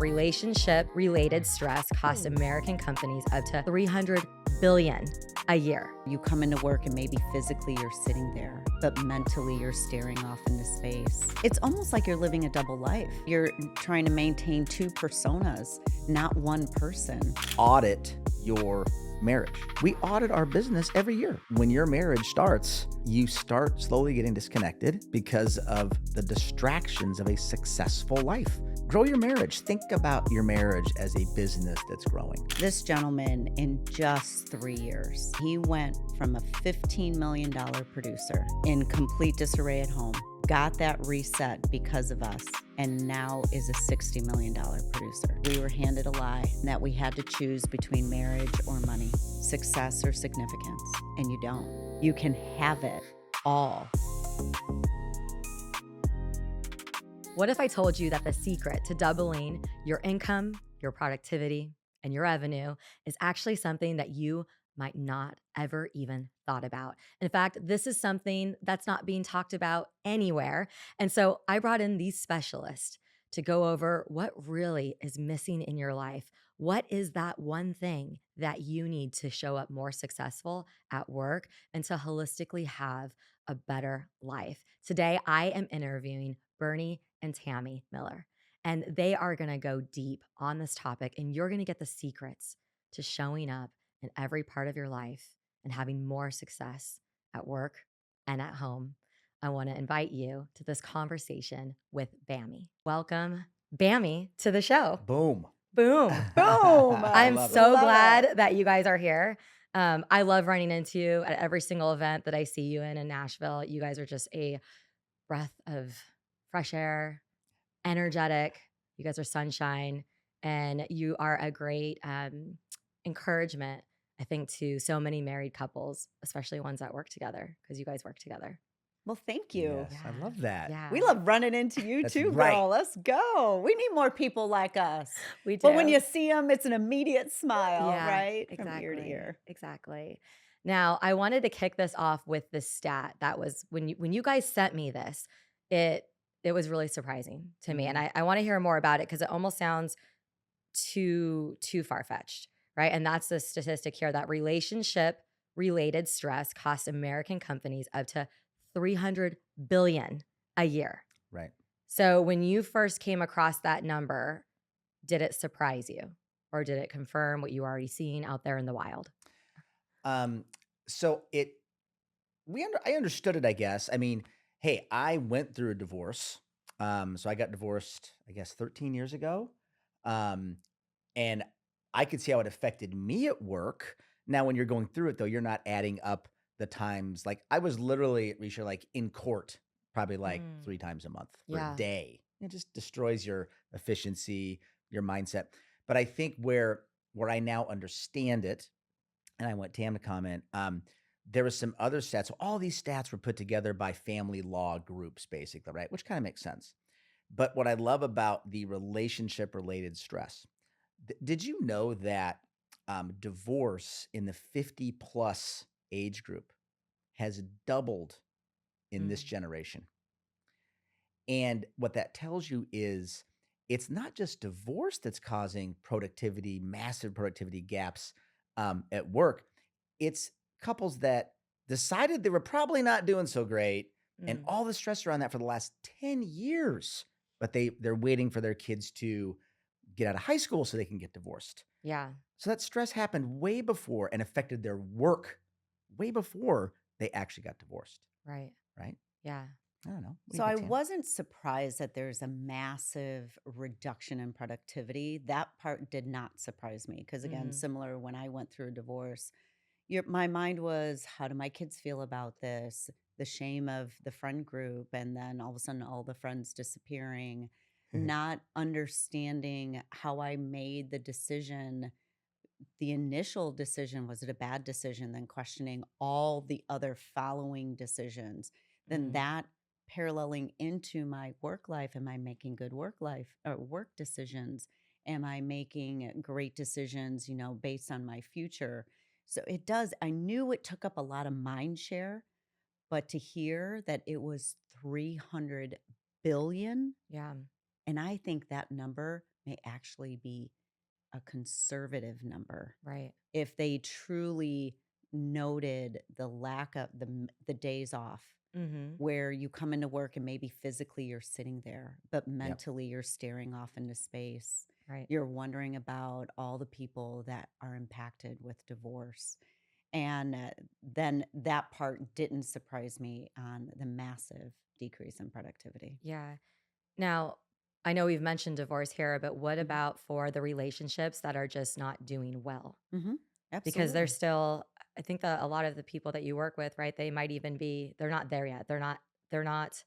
Relationship-related stress costs American companies up to $300 billion a year. You come into work and maybe physically you're sitting there, but mentally you're staring off into space. It's almost like you're living a double life. You're trying to maintain two personas, not one person. Audit your marriage. We audit our business every year. When your marriage starts, you start slowly getting disconnected because of the distractions of a successful life. Grow your marriage. Think about your marriage as a business that's growing. This gentleman, in just 3 years, he went from a $15 million producer in complete disarray at home, got that reset because of us, and now is a $60 million producer. We were handed a lie that we had to choose between marriage or money, success or significance, and you don't. You can have it all. What if I told you that the secret to doubling your income, your productivity, and your revenue is actually something that you might not ever even thought about? In fact, this is something that's not being talked about anywhere. And so I brought in these specialists to go over what really is missing in your life. What is that one thing that you need to show up more successful at work and to holistically have a better life? Today, I am interviewing Bernie and Tammy Miller, and they are going to go deep on this topic, and you're going to get the secrets to showing up in every part of your life and having more success at work and at home. I want to invite you to this conversation with Bammy. Welcome, Bammy, to the show. Boom. Boom. Boom. I'm love it. so Love glad it. that you guys are here. I love running into you at every single event that I see you in Nashville. You guys are just a breath of fresh air, energetic. You guys are sunshine, and you are a great encouragement, I think, to so many married couples, especially ones that work together, because you guys work together. Well, thank you. Yes, I love that. Yeah. We love running into you That's too, right. girl. Let's go. We need more people like us. We do. But when you see them, it's an immediate smile, Yeah, right? exactly. From ear to ear. Exactly. Now, I wanted to kick this off with this stat that was when you guys sent me this, it was really surprising to me. And I want to hear more about it because it almost sounds too far-fetched, right? And that's the statistic here that relationship related stress costs American companies up to $300 billion a year. Right. So when you first came across that number, did it surprise you or did it confirm what you were already seeing out there in the wild? So I understood it, I guess. I mean, hey, I went through a divorce. So I got divorced, I guess, 13 years ago. And I could see how it affected me at work. Now, when you're going through it, though, you're not adding up the times. Like I was literally, Risha, like in court, probably like 3 times a month for Yeah. a day. It just destroys your efficiency, your mindset. But I think where I now understand it, and I want Tam to comment, there was some other stats. So all these stats were put together by family law groups, basically, right? Which kind of makes sense. But what I love about the relationship related stress, did you know that divorce in the 50 plus age group has doubled in this generation? And what that tells you is it's not just divorce that's causing massive productivity gaps at work. It's couples that decided they were probably not doing so great and all the stress around that for the last 10 years, but they're waiting for their kids to get out of high school so they can get divorced. Yeah. So that stress happened way before and affected their work way before they actually got divorced, Right. right? Yeah. I don't know. What do So you I think, Tam? wasn't surprised that there's a massive reduction in productivity. That part did not surprise me because, again, similar when I went through a divorce, my mind was, how do my kids feel about this? The shame of the friend group, and then all of a sudden, all the friends disappearing, not understanding how I made the decision. The initial decision, was it a bad decision? Then questioning all the other following decisions. Then that paralleling into my work life. Am I making good work life or work decisions? Am I making great decisions, based on my future? So it does. I knew it took up a lot of mind share, but to hear that it was 300 billion, Yeah. and I think that number may actually be a conservative number Right. if they truly noted the lack of the days off Mhm. where you come into work and maybe physically you're sitting there, but Yep. mentally you're staring off into space. Right. You're wondering about all the people that are impacted with divorce. And then that part didn't surprise me on the massive decrease in productivity. Yeah. Now, I know we've mentioned divorce here, but what Hmm. about for the relationships that are just not doing well? Hmm. Because they're Absolutely. still I think that a lot of the people that you work with, right, they might even be they're not there yet. They're not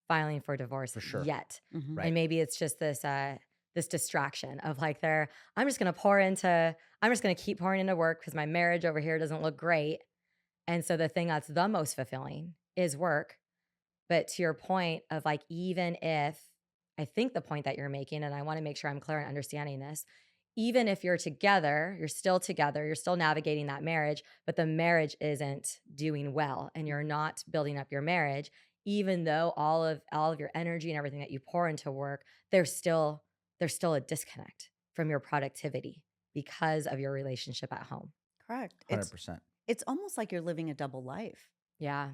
filing for divorce For sure. yet. Hmm. And Right. maybe it's just this distraction of like they're I'm just going to keep pouring into work because my marriage over here doesn't look great. And so the thing that's the most fulfilling is work. But to your point of like, even if I think the point that you're making, and I want to make sure I'm clear in understanding this, even if you're together, you're still navigating that marriage, but the marriage isn't doing well and you're not building up your marriage, even though all of your energy and everything that you pour into work, there's still a disconnect from your productivity because of your relationship at home. Correct. It's 100%. it's almost like you're living a double life. Yeah.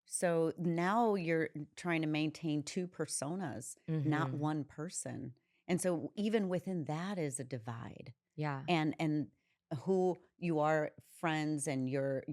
So now you're trying to maintain two personas, not Mhm. one person. And so even within that is a divide. Yeah. And who you are friends and your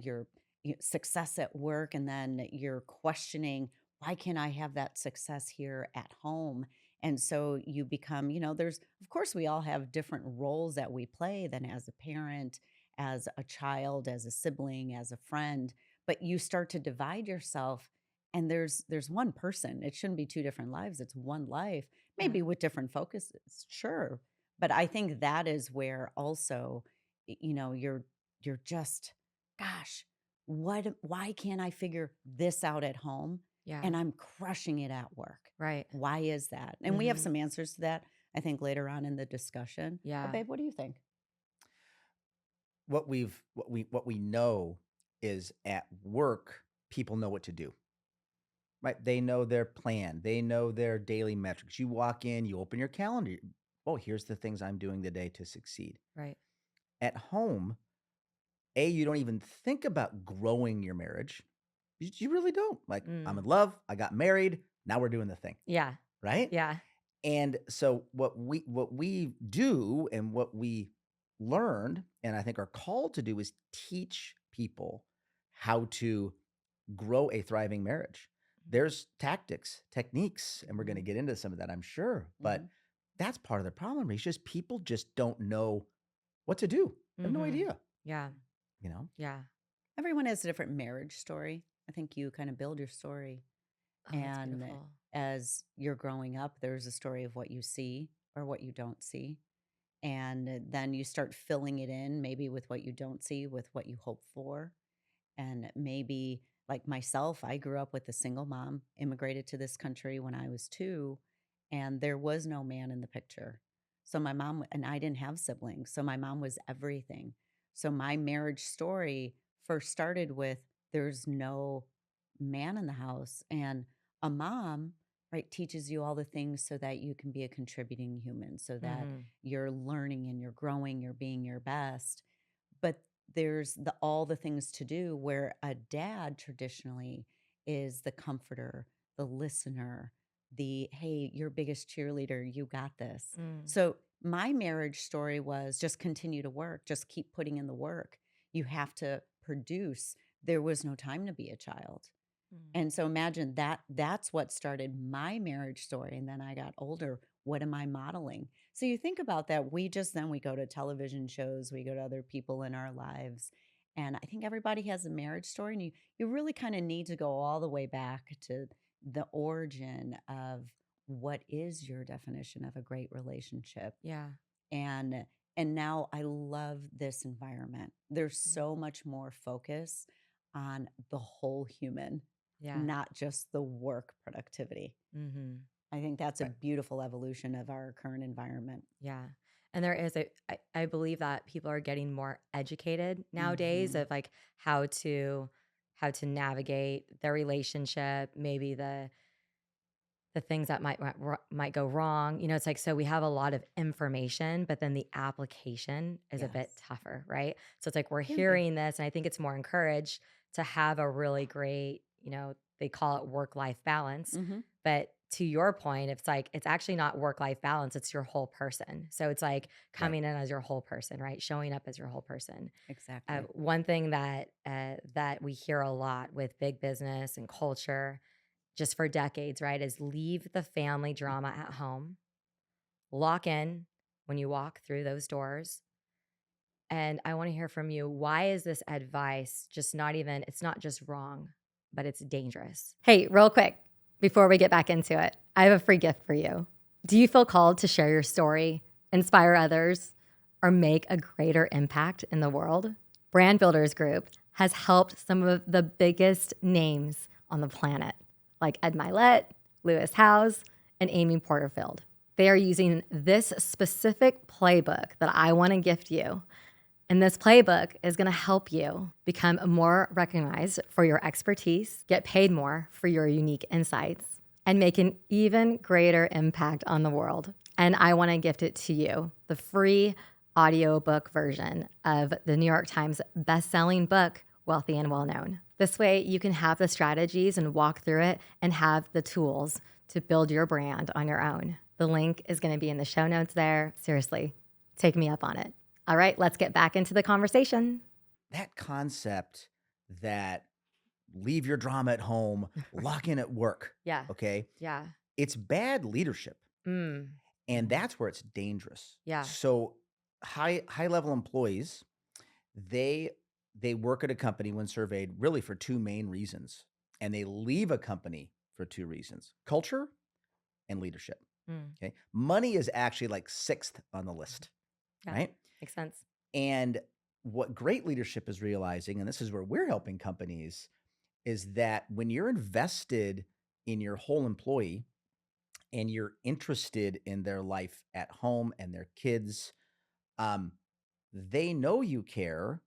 success at work, and then you're questioning, why can't I have that success here at home? And so you become, there's, of course, we all have different roles that we play than as a parent, as a child, as a sibling, as a friend, but you start to divide yourself, and there's one person. It shouldn't be two different lives, it's one life, Yeah. maybe with different focuses, sure, but I think that is where also, you're just, gosh, why can't I figure this out at home Yeah. and I'm crushing it at work? Right. Why is that? And we have Mhm. some answers to that, I think, later on in the discussion. But Yeah. babe, what do you think? What we know is at work, people know what to do. Right? They know their plan. They know their daily metrics. You walk in, you open your calendar. Oh, here's the things I'm doing today to succeed. Right. At home, you don't even think about growing your marriage. You really don't. Like, I'm in Mm. love. I got married. Now we're doing the thing. Yeah. Right? Yeah. And so what we do and what we learned and I think are called to do is teach people how to grow a thriving marriage. There's tactics, techniques, and we're going to Mhm. get into some of that, I'm sure. But Mhm. that's part of the problem. It's just people just don't know what to do. They have no Mhm. idea, Yeah. you know? Yeah. Everyone has a different marriage story. I think you kind of build your story. Oh, that's And beautiful. as you're growing up, there's a story of what you see or what you don't see. And then you start filling it in, maybe with what you don't see, with what you hope for. And maybe, like myself, I grew up with a single mom, immigrated to this country when I was 2, and there was no man in the picture. So my mom, and I didn't have siblings. So my mom was everything. So my marriage story first started with, there's no man in the house. And a mom, right, teaches you all the things so that you can be a contributing human, so that Mhm. you're learning and you're growing, you're being your best. But there's all the things to do where a dad traditionally is the comforter, the listener, the, hey, your biggest cheerleader, you got this. Mm. So my marriage story was just continue to work, just keep putting in the work. You have to produce. There was no time to be a child. Mm. And so imagine that's what started my marriage story. And then I got older. What am I modeling? So you think about that. We go to television shows, we go to other people in our lives. And I think everybody has a marriage story. And you really kind of need to go all the way back to the origin of what is your definition of a great relationship. Yeah. And and now I love this environment. There's Mm. so much more focus on the whole human, Yeah. not just the work productivity. Mhm. I think that's a Right. beautiful evolution of our current environment. Yeah. And there is I believe that people are getting more educated nowadays Mhm. of like how to navigate their relationship, maybe the things that might go wrong. It's like, so we have a lot of information, but then the application is a bit Yes. tougher, right? So it's like we're Can be. hearing this, and I think it's more encouraged to have a really great, they call it work-life balance. Hmm. But to your point, it's like it's actually not work-life balance, it's your whole person. So it's like Right. coming in as your whole person, right? Showing up as your whole person. Exactly. One thing that we hear a lot with big business and culture just for decades, right, is leave the family drama at home, lock in when you walk through those doors. And I want to hear from you. Why is this advice just not even, it's not just wrong, but it's dangerous? Hey, real quick, before we get back into it, I have a free gift for you. Do you feel called to share your story, inspire others, or make a greater impact in the world? Brand Builders Group has helped some of the biggest names on the planet, like Ed Milet, Lewis Howes, and Amy Porterfield. They are using this specific playbook that I want to gift you. And this playbook is going to help you become more recognized for your expertise, get paid more for your unique insights, and make an even greater impact on the world. And I want to gift it to you, the free audiobook version of the New York Times best-selling book, Wealthy and Well Known. This way you can have the strategies and walk through it and have the tools to build your brand on your own. The link is going to be in the show notes there. Seriously, take me up on it. All right, let's get back into the conversation. That concept that leave your drama at home, lock in at work, Yeah. okay? Yeah. It's bad leadership, Mm. and that's where it's dangerous. Yeah. So high level employees, they they work at a company when surveyed really for two main reasons, and they leave a company for two reasons: culture and leadership. Mm. Okay, money is actually like sixth on the list, Yeah. right? Makes sense. And what great leadership is realizing, and this is where we're helping companies, is that when you're invested in your whole employee and you're interested in their life at home and their kids, um, they know you care.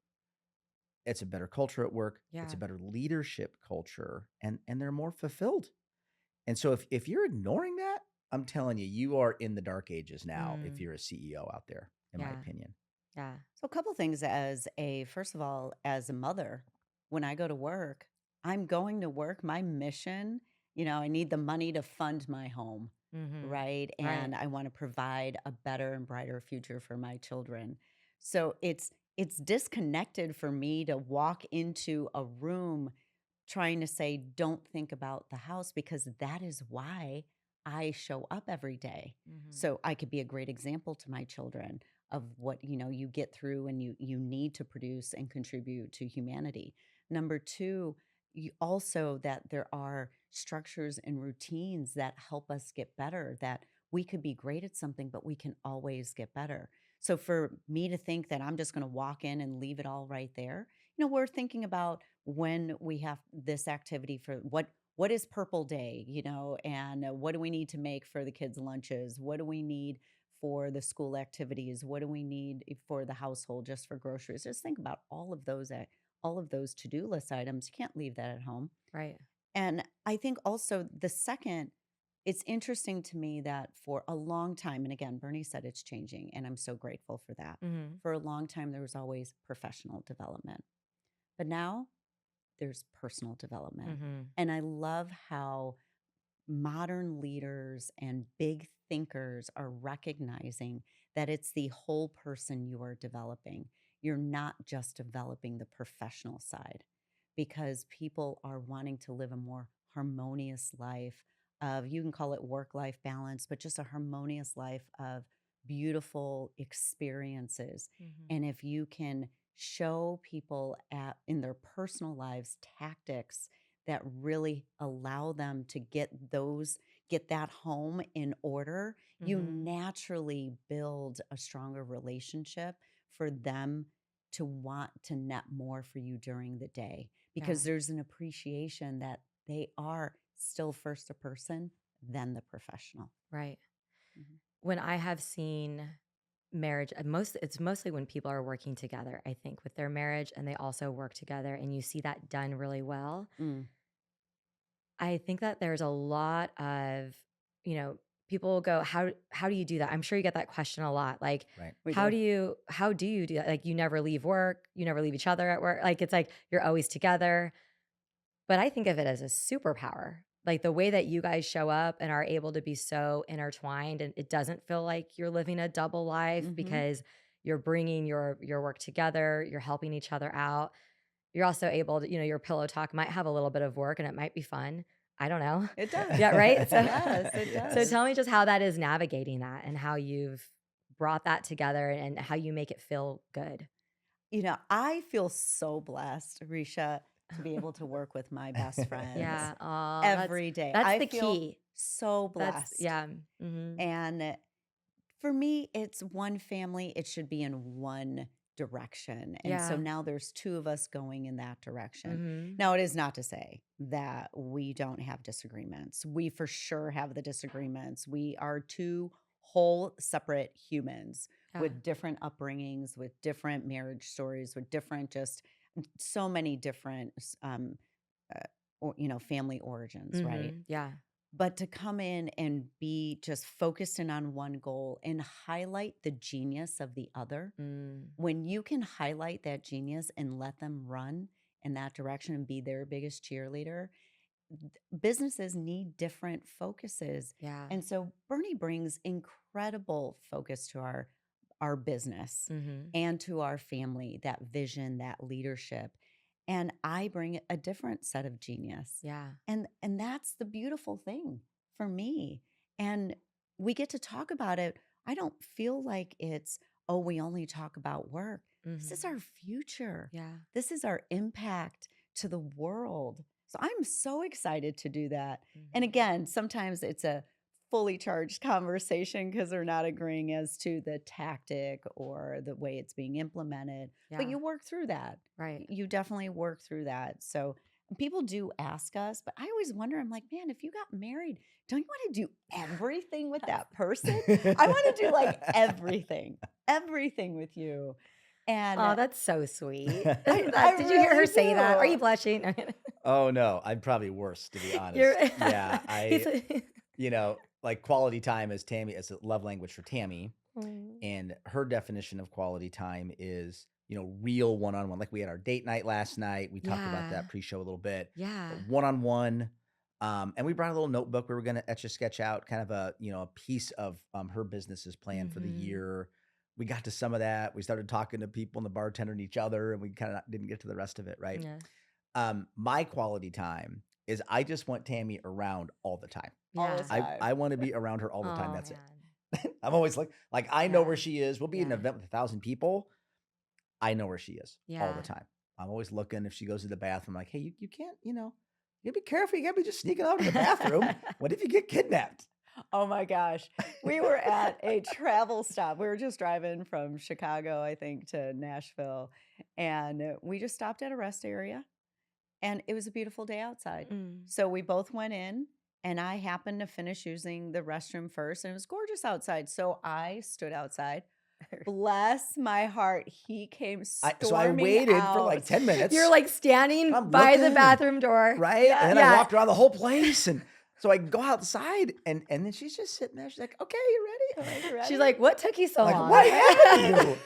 It's a better culture at work. It's Yeah. a better leadership culture, and they're more fulfilled. And so if you're ignoring that, I'm telling you, you are in the dark ages now. If Mm. you're a CEO out there, in my Yeah. opinion. Yeah. So, a couple things first of all, as a mother, when I go to work, I'm going to work. My mission, I need the money to fund my home, Mm-hmm. right? Right. And I want to provide a better and brighter future for my children. So it's disconnected for me to walk into a room trying to say, don't think about the house because that is why I show up every day. Mm-hmm. So I could be a great example to my children of what you get through and you need to produce and contribute to humanity. Number two, you also that there are structures and routines that help us get better, that we could be great at something but we can always get better. So for me to think that I'm just going to walk in and leave it all right there, we're thinking about when we have this activity for what is purple day, and what do we need to make for the kids lunches, what do we need for the school activities, what do we need for the household, just for groceries. Just think about all of those to-do list items. You can't leave that at home. Right. And I think also the second, it's interesting to me that for a long time, and again, Bernie said it's changing, and I'm so grateful for that. Mm-hmm. For a long time, there was always professional development, but now there's personal development. Mm-hmm. And I love how modern leaders and big thinkers are recognizing that it's the whole person you are developing. You're not just developing the professional side because people are wanting to live a more harmonious life of, you can call it work life balance, but just a harmonious life of beautiful experiences. Mm-hmm. And if you can show people in their personal lives tactics that really allow them to get that home in order, you Mm-hmm. naturally build a stronger relationship for them to want to net more for you during the day Yeah. because there's an appreciation that they are still first a person, then the professional. Right. Mhm. When I have seen marriage, it's mostly when people are working together, I think, with their marriage and they also work together and you see that done really well. Mm, I think that there's a lot of you know, people will go, how do you do that? I'm sure you get that question a lot. Like, Right. We how do. do you do that? Like, you never leave work, you never leave each other at work. Like, it's like you're always together. But I think of it as a superpower. Like the way that you guys show up and are able to be so intertwined, and it doesn't feel like you're living a double life Mhm. because you're bringing your work together, you're helping each other out. You're also able to, your pillow talk might have a little bit of work and it might be fun. I don't know. It does. Yeah, right? So Yes, it so does. tell me just how that is navigating that and how you've brought that together and how you make it feel good. I feel so blessed, Risha, to be able to work with my best friends Yeah. Oh, that's every day. that's I the feel key. so That's blessed. yeah. Mhm. And for me, it's one family. It should be in one direction. And so Yeah. now there's two of us going in that direction. Mhm. Now, it is not to say that we don't have disagreements. We for sure have the disagreements. We are two whole separate humans Yeah. with different upbringings, with different marriage stories, with different just so many different uh, family origins, right? Mhm. Yeah. But to come in and be just focused in on one goal and highlight the genius of the other, Mm. when you can highlight that genius and let them run in that direction and be their biggest cheerleader, businesses need different focuses. Yeah. And so Bernie brings incredible focus to our business Mhm. and to our family, that vision, that leadership. And I bring a different set of genius. Yeah. And that's the beautiful thing for me. And we get to talk about it. I don't feel like it's, oh, we only talk about work. This is Mhm. our future. Yeah. This is our impact to the world. So I'm so excited to do that. And Mhm. again, sometimes it's a fully charged conversation because they're not agreeing as to the tactic or the way it's being implemented. But Yeah. you work through that. Right. You definitely work through that. So people do ask us, but I always wonder, I'm like, man, if you got married, don't you want to do everything with That's that person? I want to do like everything with you. And Oh, that's so sweet. I Did you hear her really say that? Are you do. blushing? Oh, no, I'm probably worse, to be You're honest. Yeah, he's like, quality time is a love language for Tammy, Mm. and her definition of quality time is, real one-on-one. Like, we had our date night last night, we talked about that Yeah. pre-show a little bit, Yeah. but one-on-one, and we brought a little notebook, we were gonna etch a sketch out kind of a piece of, her business's plan for the Mhm. year. We got to some of that, we started talking to people and the bartender and each other, and we kinda didn't get to the rest of it, right? Yeah. My quality time is I just want Tammy around all the time. All the Yeah. I time. wanna be around her all the time, Oh, that's it. man. I'm always like, I know Yeah. where she is. We'll be at an Yeah. event with 1,000 people. I know where she is all the Yeah. time. I'm always looking if she goes to the bathroom, like, "Hey, you can't, you be careful. You can't be just sneaking out to the bathroom. What if you get kidnapped?" Oh my gosh. We were at a travel stop. We were just driving from Chicago, I think, to Nashville. And we just stopped at a rest area and it was a beautiful day outside. Mm. So we both went in and I happened to finish using the restroom first and it was gorgeous outside. So I stood outside. Bless my heart. He came I storming waited for like out. 10 You're, minutes. like, standing I'm by the looking and bathroom door. right? And Yes. then I Yeah. walked around the whole place, and so I go outside, and then she's just sitting there. She's like, "Okay, you ready?" I'm like, You She's ready? like, "What took you so like, long?" "What happened to you?"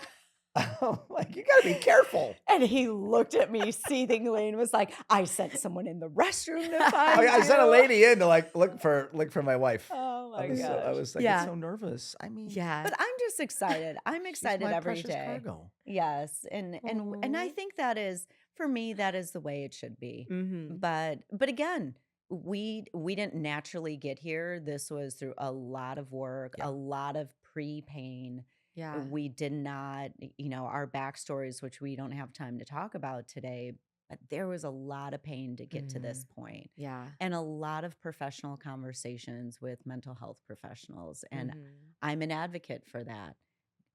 I'm like, "You gotta be careful." And he looked at me seethingly and was like, I sent someone in the restroom to Oh, find yeah, I sent a you. lady in to like look for my wife. Oh I my was I gosh. was like, it's Yeah. so nervous. I mean, Yeah. But I'm just excited. I'm she's excited my every precious day. cargo. Yes. And I Aw. think that is for me, that is the way it should be. Mhm. But again, we didn't naturally get here. This was through a lot of work, Yeah. a lot of pre-pain. Yeah. We did not, our backstories, which we don't have time to talk about today, but there was a lot of pain to get to this Mhm. point Yeah. and a lot of professional conversations with mental health professionals. And Mhm. I'm an advocate for that.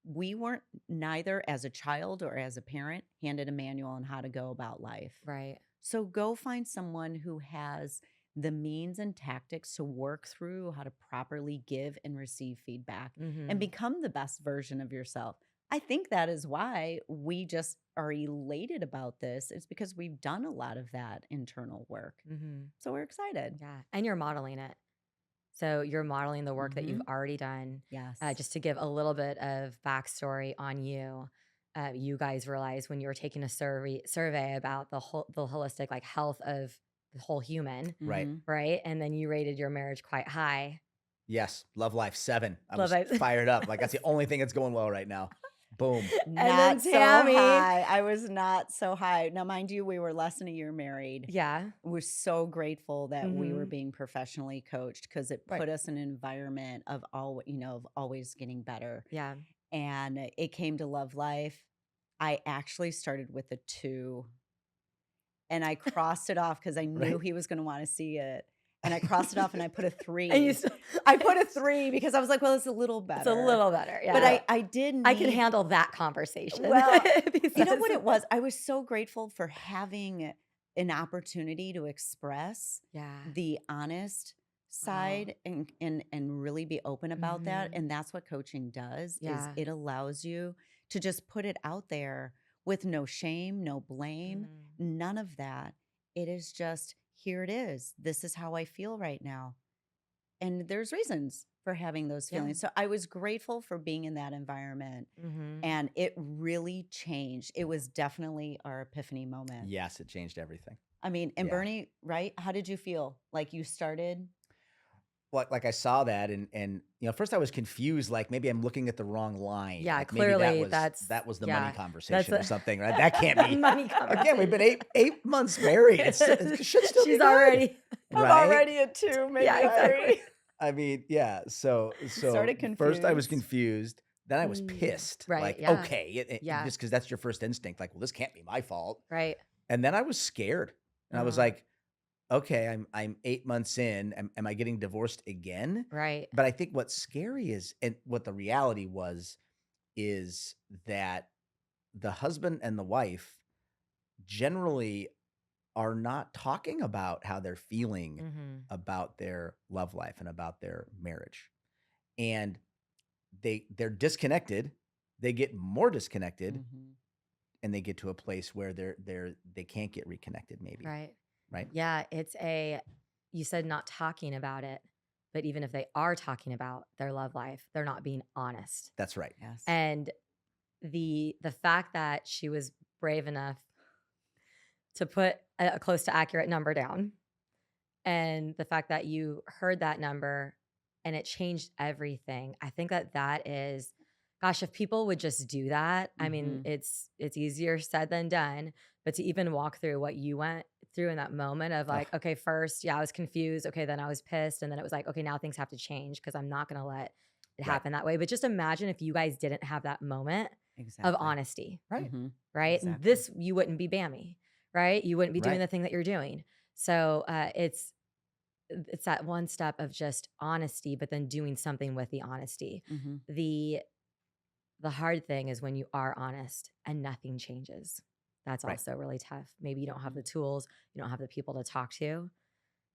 We weren't neither as a child or as a parent handed a manual on how to go about life. Right. So go find someone who has the means and tactics to work through how to properly give and receive feedback and Mhm. become the best version of yourself. I think that is why we just are elated about this. It's because we've done a lot of that internal work. Mhm. So we're excited. Yeah. And you're modeling it. So you're modeling the work that you've Mhm. already done. Yes. Just to give a little bit of backstory on you, you guys realized when you were taking a survey about the holistic like health of the whole human, Right. Mhm. right? And then you rated your marriage quite high. Yes. Love life 7. I Love was it. fired up. Like that's the only thing that's going well right now. Boom. And then Not so Tammy, high. I was not so high. Now, mind you, we were less than a year married. yeah, We're so grateful that we were hmm being professionally coached because it Right. put us in an environment of of always getting better. yeah, And it came to love life. I actually started with a 2 and I crossed it off because I knew Right. he was going to want to see it. And I crossed it off and I put a and you 3. still, I put a 3 because I was like, well, it's a little it's a better. little better, But yeah. I did I can need, handle that conversation. well, If he you know says- what it was? I was so grateful for having an opportunity to express Yeah. the honest Wow. side and really be open about that. Mhm. And that's what coaching does is Yeah. it allows you to just put it out there with no shame, no blame, Mhm. none of that. It is just here it is. This is how I feel right now. And there's reasons for having those Yeah. feelings. So I was grateful for being in that environment Mhm. and it really changed. It was definitely our epiphany moment. Yes, it changed everything. I mean, and Yeah. Bernie, right? How did you feel? Like you started? Like I saw that and first I was confused, like maybe I'm looking at the wrong line. Yeah, Like maybe clearly that was the money that's conversation or a something, right? That can't be. money Again, we've been conversation. 8 months married. It should still be She's good, already I'm right? already at 2, maybe Yeah, a exactly. 3. I mean, yeah. So Started first I was confused. confused, then I was pissed. Right, Like, yeah. okay, Yeah. just because that's your first instinct, like, well, this can't be my fault. Right. And then I was scared, and I was Uh-huh. like, okay, I'm 8 months in. Am I getting divorced again? Right. But I think what's scary is, and what the reality was, is that the husband and the wife generally are not talking about how they're feeling Mhm. about their love life and about their marriage. And they're disconnected. They get more disconnected, Mhm. and they get to a place where they can't get reconnected, maybe. Right. Right. Yeah, you said not talking about it, but even if they are talking about their love life, they're not being honest. That's right. Yes. And the fact that she was brave enough to put a close to accurate number down, and the fact that you heard that number and it changed everything. I think that is, gosh, if people would just do that, I mean, Mhm. it's easier said than done, but to even walk through what you went through in that moment of like, Ugh, okay, first, yeah, I was confused. Okay, then I was pissed. And then it was like, okay, now things have to change because I'm not going to let it right. happen that way. But just imagine if you guys didn't have that moment of Exactly. honesty, Right. Mhm. right? And Exactly. this, you wouldn't be Bammy, right? You wouldn't be doing Right. the thing that you're doing. So it's that one step of just honesty, but then doing something with the honesty. Mhm. The the hard thing is when you are honest and nothing changes. That's Right. also really tough. Maybe you don't have the Mhm. tools, you don't have the people to talk to,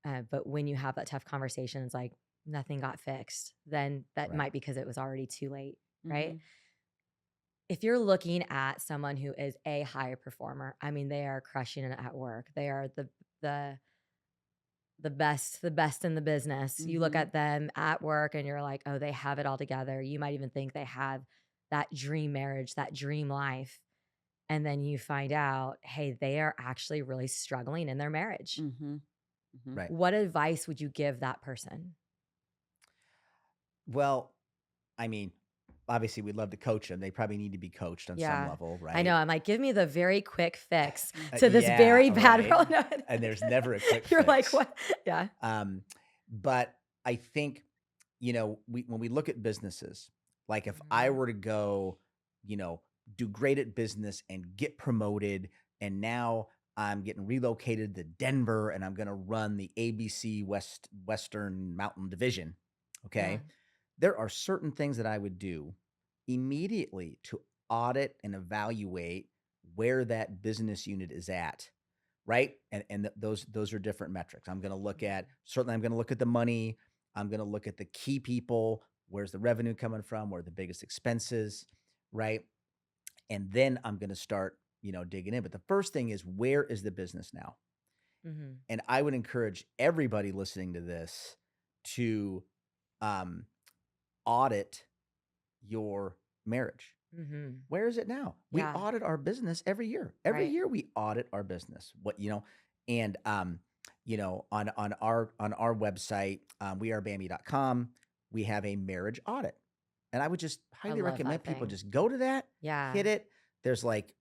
but when you have that tough conversation, it's like nothing got fixed. Then that Right. might be because it was already too late, right? Mhm. If you're looking at someone who is a high performer, I mean, they are crushing it at work. They are the the best in the business. You look Mhm. at them at work and you're like, "Oh, they have it all together." You might even think they have that dream marriage, that dream life. And then you find out, hey, they are actually really struggling in their marriage. Mhm. Mhm. Right. What advice would you give that person? Well, I mean, obviously we'd love to coach them. They probably need to be coached on some Yeah. level, I know. right? I'm like, give me the very quick fix to this Yeah, very bad right. role. And there's never a quick You're like, fix. what? Yeah. But I think, when we look at businesses, like if I Mhm. were to go, do great at business and get promoted, and now I'm getting relocated to Denver and I'm going to run the ABC Western Mountain Division. Yeah. Okay. There are certain things that I would do immediately to audit and evaluate where that business unit is at, right? And those are different metrics. I'm going to look at, certainly I'm going to look at the money. I'm going to look at the key people. Where's the revenue coming from? Where are the biggest expenses, right? And then I'm going to start, digging in. But the first thing is, where is the business now? Mhm. And I would encourage everybody listening to this to um, audit your marriage. Mm-hmm. Where is it now? We Yeah. audit our business every year. Every Right. year we audit our business. And on our website, wearebammy.com, we have a marriage audit. And I would just I highly love recommend that people thing. just go to that, Yeah. hit it. There's like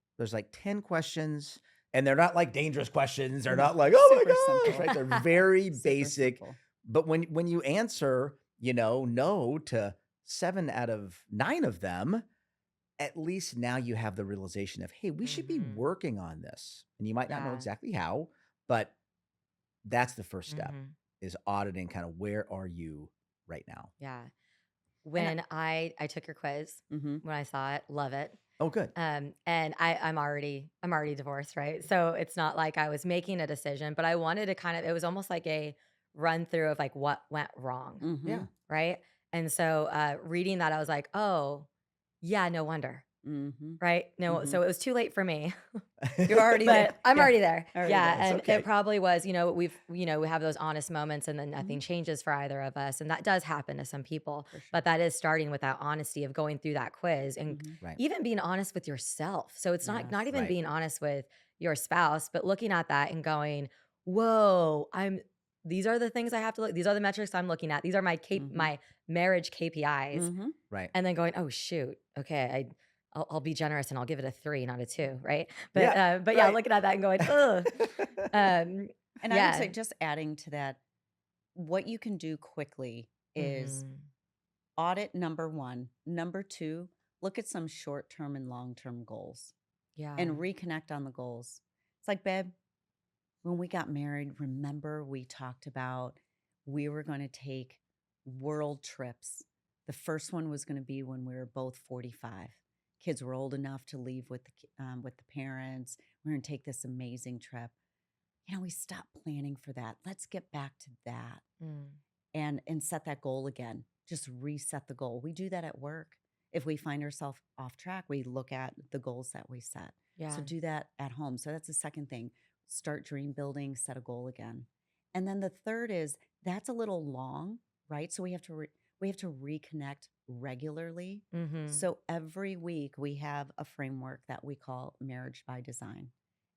10 questions, and they're not like dangerous questions. They're No, not like, oh super my gosh, simple. right? They're very Super basic. simple. But when you answer, no to 7 out of 9 of them, at least now you have the realization of, hey, we should be Mm-hmm. working on this. And you might not know Yeah. exactly how, but that's the first step, Mm-hmm. is auditing kind of where are you right now. Yeah. And When I took your quiz, mm-hmm. when I saw it, love it. Oh, good. And I'm already divorced, right? So it's not like I was making a decision, but I wanted to kind of, it was almost like a run through of like what went wrong, Mm-hmm. Yeah. right? And so reading that, I was like, oh, yeah, no wonder, Mm-hmm. right? No, Mm-hmm. so it was too late for me. You're already there. But I'm Yeah. already there. Already Yeah, there. It's and okay. it probably was, we have those honest moments and then nothing Mhm. changes for either of us, and that does happen to some people. For sure. But that is starting with that honesty of going through that quiz and Mhm. Right. even being honest with yourself. So it's not Yes. even Right. being honest with your spouse, but looking at that and going, "Whoa, these are the things I have to look. These are the metrics I'm looking at. These are Mhm. my marriage KPIs." Mhm. Right. And then going, "Oh shoot, okay, I'll be generous and I'll give it a 3, not a 2, right?" Yeah. But yeah, Right. looking at that and going, "Ugh." And I would Yeah. say, just adding to that, what you can do quickly is Mhm. audit number one. Number two, look at some short term and long term goals Yeah. and reconnect on the goals. It's like, babe, when we got married, remember we talked about we were going to take world trips. The first one was going to be when we were both 45. Kids were old enough to leave with the parents. We're going to take this amazing trip. We stopped planning for that. Let's get back to that Mm. and set that goal again. Just reset the goal. We do that at work. If we find ourselves off track, we look at the goals that we set. So Yeah. do that at home. So that's the second thing. Start dream building, set a goal again. And then the third is, that's a little long, right? So we have to reconnect regularly. Mhm. So every week we have a framework that we call Marriage by Design.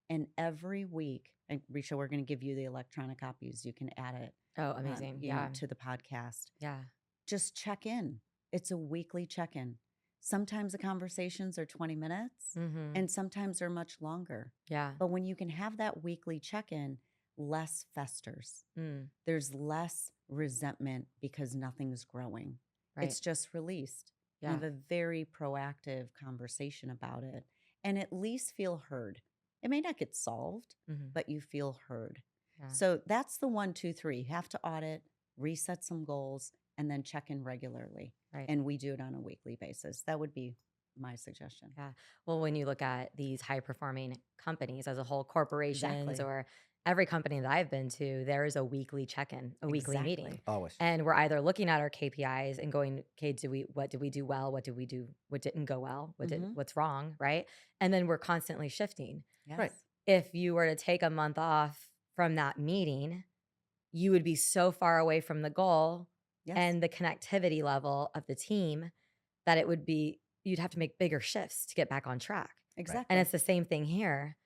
And every week, and Risha, we're going to give you the electronic copies. You can add it, Oh, amazing. Yeah. to the podcast. Yeah. Just check in. It's a weekly check in. Sometimes the conversations are 20 minutes, Mhm. and sometimes they're much longer. Yeah. But when you can have that weekly check in, less festers. Mm. There's less resentment because nothing's growing. Right. It's just released. And Yeah. have a very proactive conversation about it and at least feel heard. It may not get solved, Mhm. but you feel heard. Yeah. So that's the 1, 2, 3. You have to audit, reset some goals, and then check in regularly. Right. And we do it on a weekly basis. That would be my suggestion. Yeah. Well, when you look at these high performing companies as a whole, corporations Exactly. or every company that I've been to, there is a weekly check-in, a weekly meeting. Exactly. Always. And we're either looking at our KPIs and going, okay, what did we do well? What didn't go well? Mhm. What's wrong? Right. And then we're constantly shifting. Yes. Right. If you were to take a month off from that meeting, you would be so far away from the goal Yes. and the connectivity level of the team that you'd have to make bigger shifts to get back on track. Exactly. And it's the same thing here.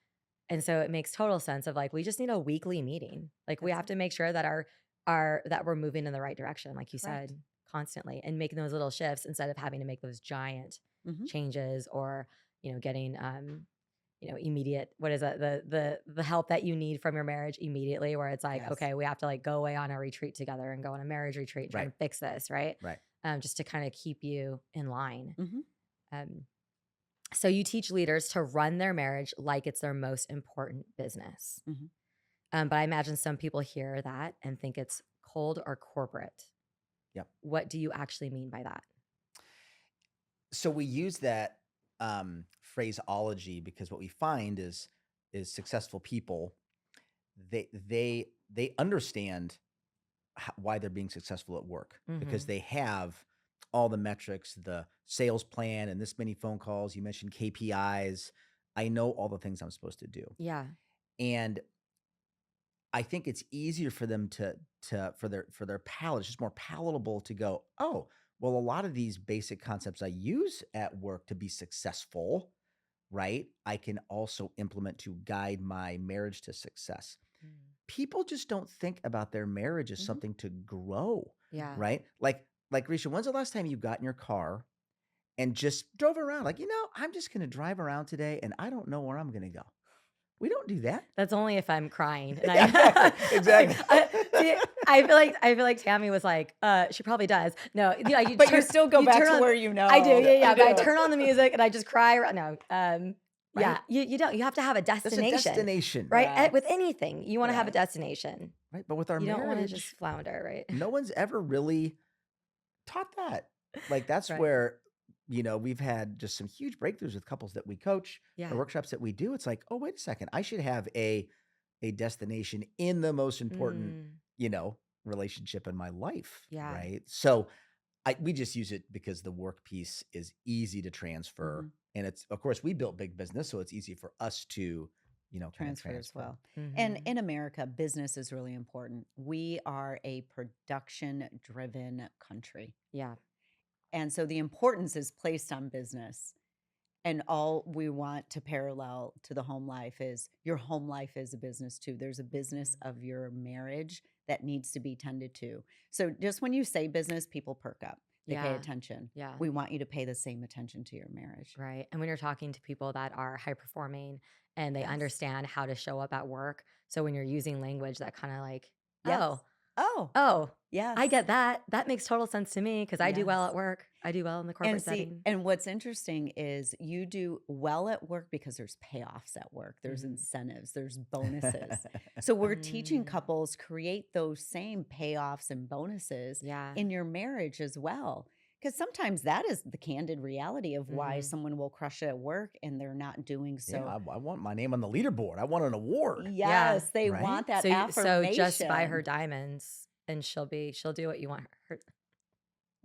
And so it makes total sense of like, we just need a weekly meeting. Like we That's have it. to make sure that that we're moving in the right direction, like you Correct. said, constantly, and making those little shifts instead of having to make those giant Mhm. changes or, getting, immediate, what is that? The help that you need from your marriage immediately, where it's like, Yes. okay, we have to like go away on a retreat together and go on a marriage retreat and try Right. and fix this. Right. Right. Just to kind of keep you in line. Mhm. So you teach leaders to run their marriage like it's their most important business. Mhm. But I imagine some people hear that and think it's cold or corporate. Yep. What do you actually mean by that? So we use that phraseology because what we find is successful people, they understand why they're being successful at work, because Mhm. they have all the metrics, the sales plan, and this many phone calls. You mentioned KPIs. I know all the things I'm supposed to do. Yeah. And I think it's easier for them to for their palate. It's just more palatable to go, oh, well, a lot of these basic concepts I use at work to be successful, right? I can also implement to guide my marriage to success. Mm. People just don't think about their marriage as Mhm. something to grow, Yeah. right? Like Risha, when's the last time you got in your car and just drove around? Like, I'm just gonna drive around today and I don't know where I'm gonna go. We don't do that. That's only if I'm crying, and Yeah, exactly, like, exactly. see, I feel like Tammy was like, she probably does. No, But you still go you back turn to on. where you I do, know. yeah, You yeah. But I do. turn on the music and I just cry. No, yeah, Right? you don't. You have to have a That's a destination, destination, right? With Yes. anything, you want to have a Yes. destination. right? But with our You don't want to just marriage, flounder, right? no one's ever really taught that. Like that's Right. where, we've had just some huge breakthroughs with couples that we coach Yeah. or workshops that we do. It's like, oh, wait a second, I should have a destination in the most important, Mm, you know, relationship in my life, yeah. right? So we just use it because the work piece is easy to transfer. Mhm. And it's, of course, we built big business, so it's easy for us to, kind of Transfer as transfer. well. And Hmm. in America, business is really important. We are a production driven country. Yeah. And so the importance is placed on business. And all we want to parallel to the home life is your home life is a business too. There's a business Mhm. of your marriage that needs to be tended to. So just when you say business, people perk up, they pay Yeah. attention. Yeah. We want you to pay the same attention to your marriage. Right. And when you're talking to people that are high performing and they Yes. understand how to show up at work. So when you're using language that kind of like, Yes. oh, Oh, oh, I yes. get that. That makes total sense to me because I do well Yes. at work. I do well in the And corporate see, setting. and what's interesting is you do well at work because there's payoffs at work, there's Mhm. incentives, there's bonuses. So we're teaching Mm, couples create those same payoffs and bonuses yeah. in your marriage as well. Because sometimes that is the candid reality of why Hmm. someone will crush it at work and they're not doing Yeah, so. I want my name on the leaderboard. I want an award, Yeah. Yes, they right? want that So just buy her affirmation. diamonds and she'll do what you want her to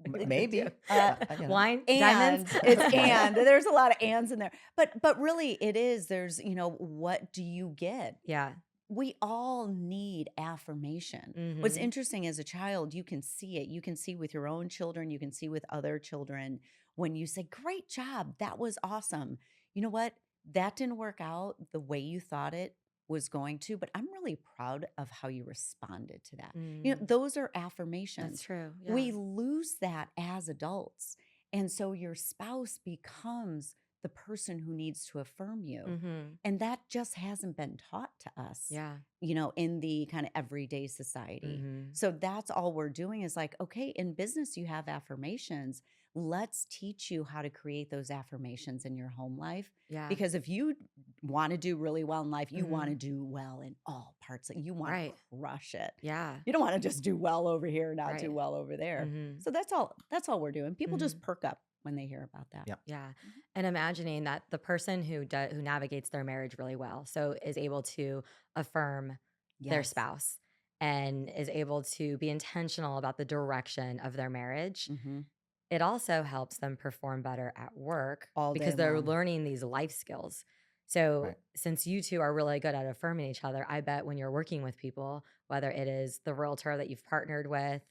do. Maybe, Uh, Wine, diamonds. and it's wine. and there's a lot of ands in there. But really it is there's, what do you get? Yeah. We all need affirmation. What's Hmm. interesting as a child, you can see it. You can see with your own children, you can see with other children when you say, "Great job, that was awesome." You know what? That didn't work out the way you thought it was going to, but I'm really proud of how you responded to that. Mm, those are that's affirmations. true. Yeah. We lose that as adults. And so your spouse becomes the person who needs to affirm you. Hmm. And that just hasn't been taught to us, Yeah. in the kind of everyday society. Hmm. So that's all we're doing is like, okay, in business, you have affirmations. Let's teach you how to create those affirmations in your home life. Yeah. Because if you want to do really well in life, you want to Hmm. do well in all parts. You want to Right. crush it. Yeah. You don't want to just do well over here, not do Right. well over there. Hmm. So that's all we're doing. People Hmm. just perk up when they hear about that. Yep. Yeah. Mhm. And imagining that the person who navigates their marriage really well, so is able to affirm their Yes. spouse and is able to be intentional about the direction of their marriage, Hmm. it also helps them perform better at work All day because they're long. learning these life skills. So, Right. since you two are really good at affirming each other, I bet when you're working with people, whether it is the realtor that you've partnered with,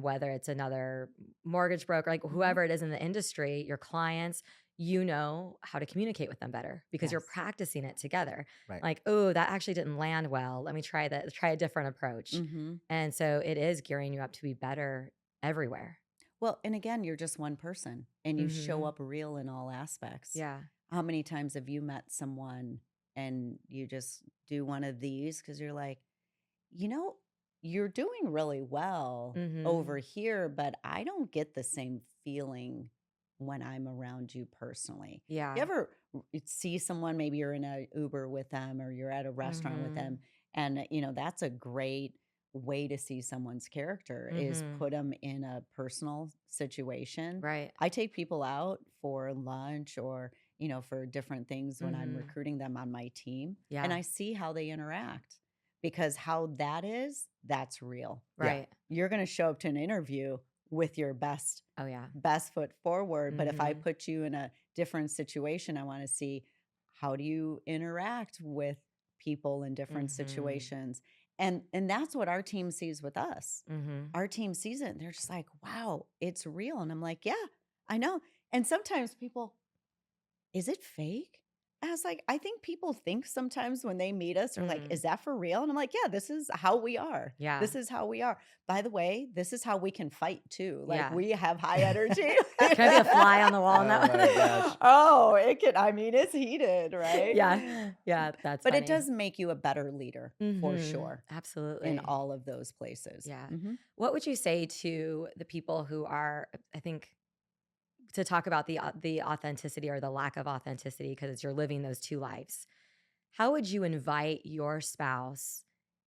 whether it's another mortgage broker, like Hmm. whoever it is in the industry, your clients, you know how to communicate with them better because you're Yes. practicing it together. Right. Like, oh, that actually didn't land well. Let me try that, try a different approach. Hmm. And so it is gearing you up to be better everywhere. Well, and again, you're just one person and you show Hmm. up real in all aspects. Yeah. How many times have you met someone and you just do one of these because you're like, you know, you're doing really well over Mhm. here, but I don't get the same feeling when I'm around you personally. You Yeah. ever see someone, maybe you're in a Uber with them or you're at a restaurant with them, Mhm. and that's a great way to see someone's character is Mhm. put them in a personal situation. Right. I take people out for lunch or, for different things when I'm Mhm. recruiting them on my team, and Yeah. I see how they interact because how that is, that's real. Yeah. Right. You're going to show up to an interview with your Oh, yeah. best foot forward, but if I Mhm. put you in a different situation, I want to see how do you interact with people in different Mhm. situations. And that's what our team sees with us. Mm-hmm. Our team sees it and they're just like, wow, it's real. And I'm like, yeah, I know. And sometimes people, is it fake? I was like, I think people think sometimes when they meet us, they're like, Mm. is that for real? And I'm like, yeah, this is how we are. Yeah. This is how we are. By the way, this is how we can fight too. Like Yeah. we have high energy. Can I be a fly on the wall on that Oh my gosh. Oh, it can, I mean, it's heated, right? Yeah. Yeah. That's But it funny. does make you a better leader for Mm-hmm. sure in Absolutely. all of those places. Yeah. Mhm. What would you say to the people who are, I think, to talk about the authenticity or the lack of authenticity because you're living those two lives? How would you invite your spouse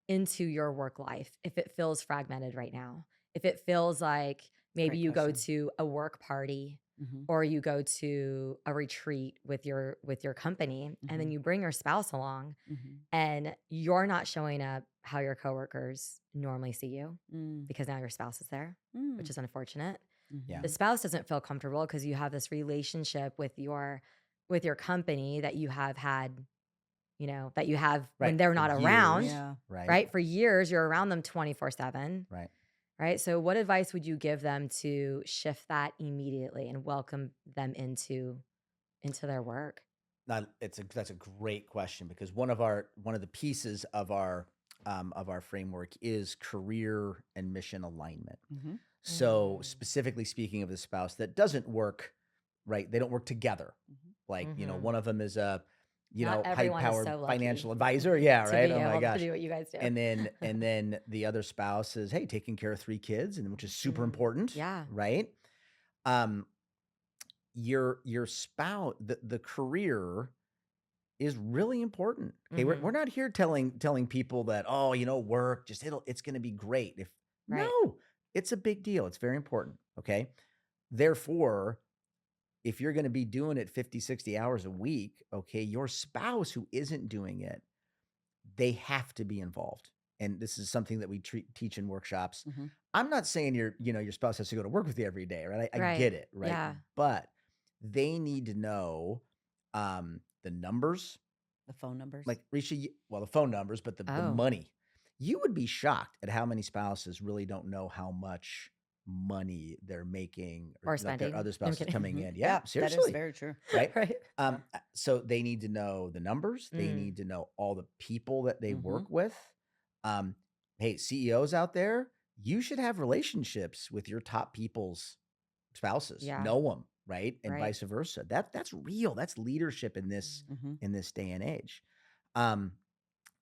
into your work life if it feels fragmented right now? If it feels like maybe Great you go question. to a work party Mhm. or you go to a retreat with your company and then Mhm. you bring your spouse along Mhm. and you're not showing up how your coworkers normally see you Mm. because now your spouse is there, which Mm. is unfortunate. Yeah. The Mhm. spouse doesn't feel comfortable because you have this relationship with your company that you have had, that you have when Right. they're For not around, years. Yeah. Right. right? For years, you're around them 24/7, Right. right? So what advice would you give them to shift that immediately and welcome them into their work? Now, that's a great question because one of the pieces of our framework is career and mission alignment. Mhm. So Mm. specifically speaking of the spouse that doesn't work, right? They don't work together. Mhm. Like, Mhm. one of them is a, Not high everyone is powered so lucky financial advisor. Yeah, to right. be Oh my able to gosh. do what you guys do. And then the other spouse is, hey, taking care of three kids, and which is super Mm. important, Yeah. right? Um, your spouse, the career is really important. Okay, we're Mhm. not here telling people that, oh, work just it's going to be great. If Right. no, it's a big deal. It's very important. Okay, therefore, if you're going to be doing it 50, 60 hours a week, okay, your spouse who isn't doing it, they have to be involved. And this is something that we teach in workshops. Mhm. I'm not saying your spouse has to go to work with you every day, right? I Right. get it, right? Yeah. But they need to know the numbers, The phone numbers. like Risha, well, the phone numbers, but the Oh, money. You would be shocked at how many spouses really don't know how much money they're making or or that their spending. other No, I'm spouse is kidding. coming Mhm. in. Yeah, Yeah, that is seriously. very true. Right. Right. So they need to know the numbers. They Mm. need to know all the people that they Mhm. work with. Um, hey, CEOs out there, you should have relationships with your top people's spouses. Yeah. Know them, right? And Right. vice versa. That's real. That's leadership in this Mm. Mhm. in this day and age. Um,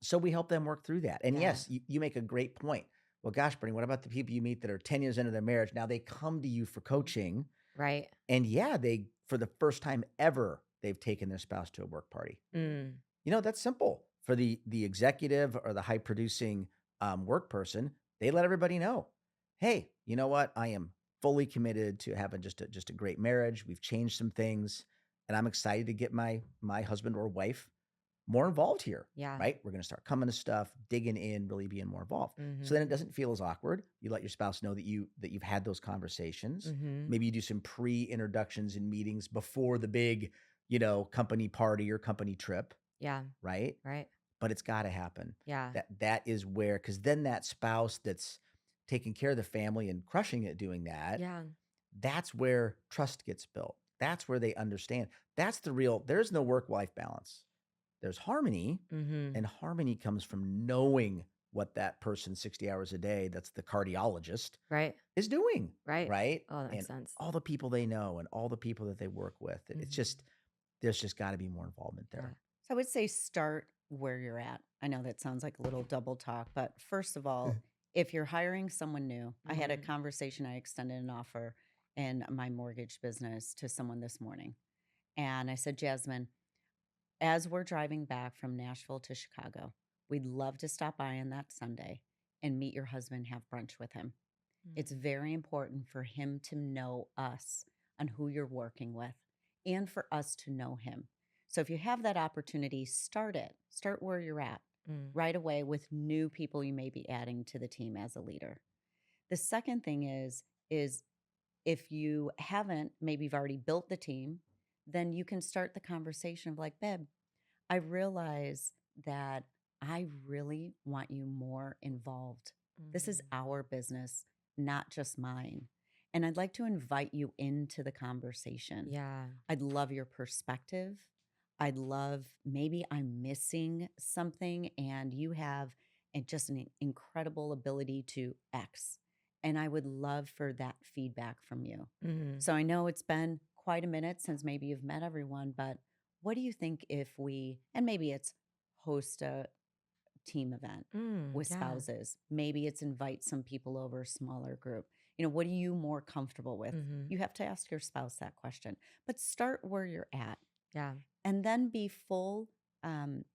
so we help them work through that. And Yeah. yes, you make a great point. Well, gosh, Bernie, what about the people you meet that are 10 years into their marriage? Now they come to you for coaching. Right. And yeah, they, for the first time ever, they've taken their spouse to a work party. Mm. That's simple. For the executive or the high producing work person, they let everybody know, hey, you know what? I am fully committed to having just a great marriage. We've changed some things, and I'm excited to get my husband or wife more involved here, Yeah. right? We're going to start coming to stuff, digging in, really being more involved. So then it Mhm. doesn't feel as awkward. You let your spouse know that you've had those conversations. Mhm. Maybe you do some pre-introductions and meetings before the big, company party or company trip, Yeah. right? Right. But it's got to happen. Yeah. That is where, because then that spouse that's taking care of the family and crushing it doing that, Yeah. that's where trust gets built. That's where they understand. There's no work-life balance. There's harmony, Mhm. and harmony comes from knowing what that person 60 hours a day, that's the cardiologist, Right. is doing, Right. right? Oh, that makes And sense. all the people they know and all the people that they work with. It's Mhm. just, there's just got to be more involvement Yeah. there. So I would say start where you're at. I know that sounds like a little double talk, but first of all, if you're hiring someone new, I had a Mhm. conversation, I extended an offer in my mortgage business to someone this morning. And I said, Jasmine, as we're driving back from Nashville to Chicago, we'd love to stop by on that Sunday and meet your husband, have brunch with him. It's Mm. very important for him to know us and who you're working with and for us to know him. So if you have that opportunity, start it. Start where you're at Mm. right away with new people you may be adding to the team as a leader. The second thing is if you haven't, maybe you've already built the team, then you can start the conversation of like, babe, I realize that I really want you more involved. This is Mhm. our business, not just mine. And I'd like to invite you into the conversation. Yeah. I'd love your perspective. I'd love maybe I'm missing something and you have just an incredible ability to X. And I would love for that feedback from you. Mhm. So I know it's been quite a minute since maybe you've met everyone, but what do you think if we, and maybe it's host a team event with Yeah. spouses, maybe it's invite some people over, a smaller group. What are you more comfortable with? Mhm. You have to ask your spouse that question, but start where you're at Yeah. and then be full, um,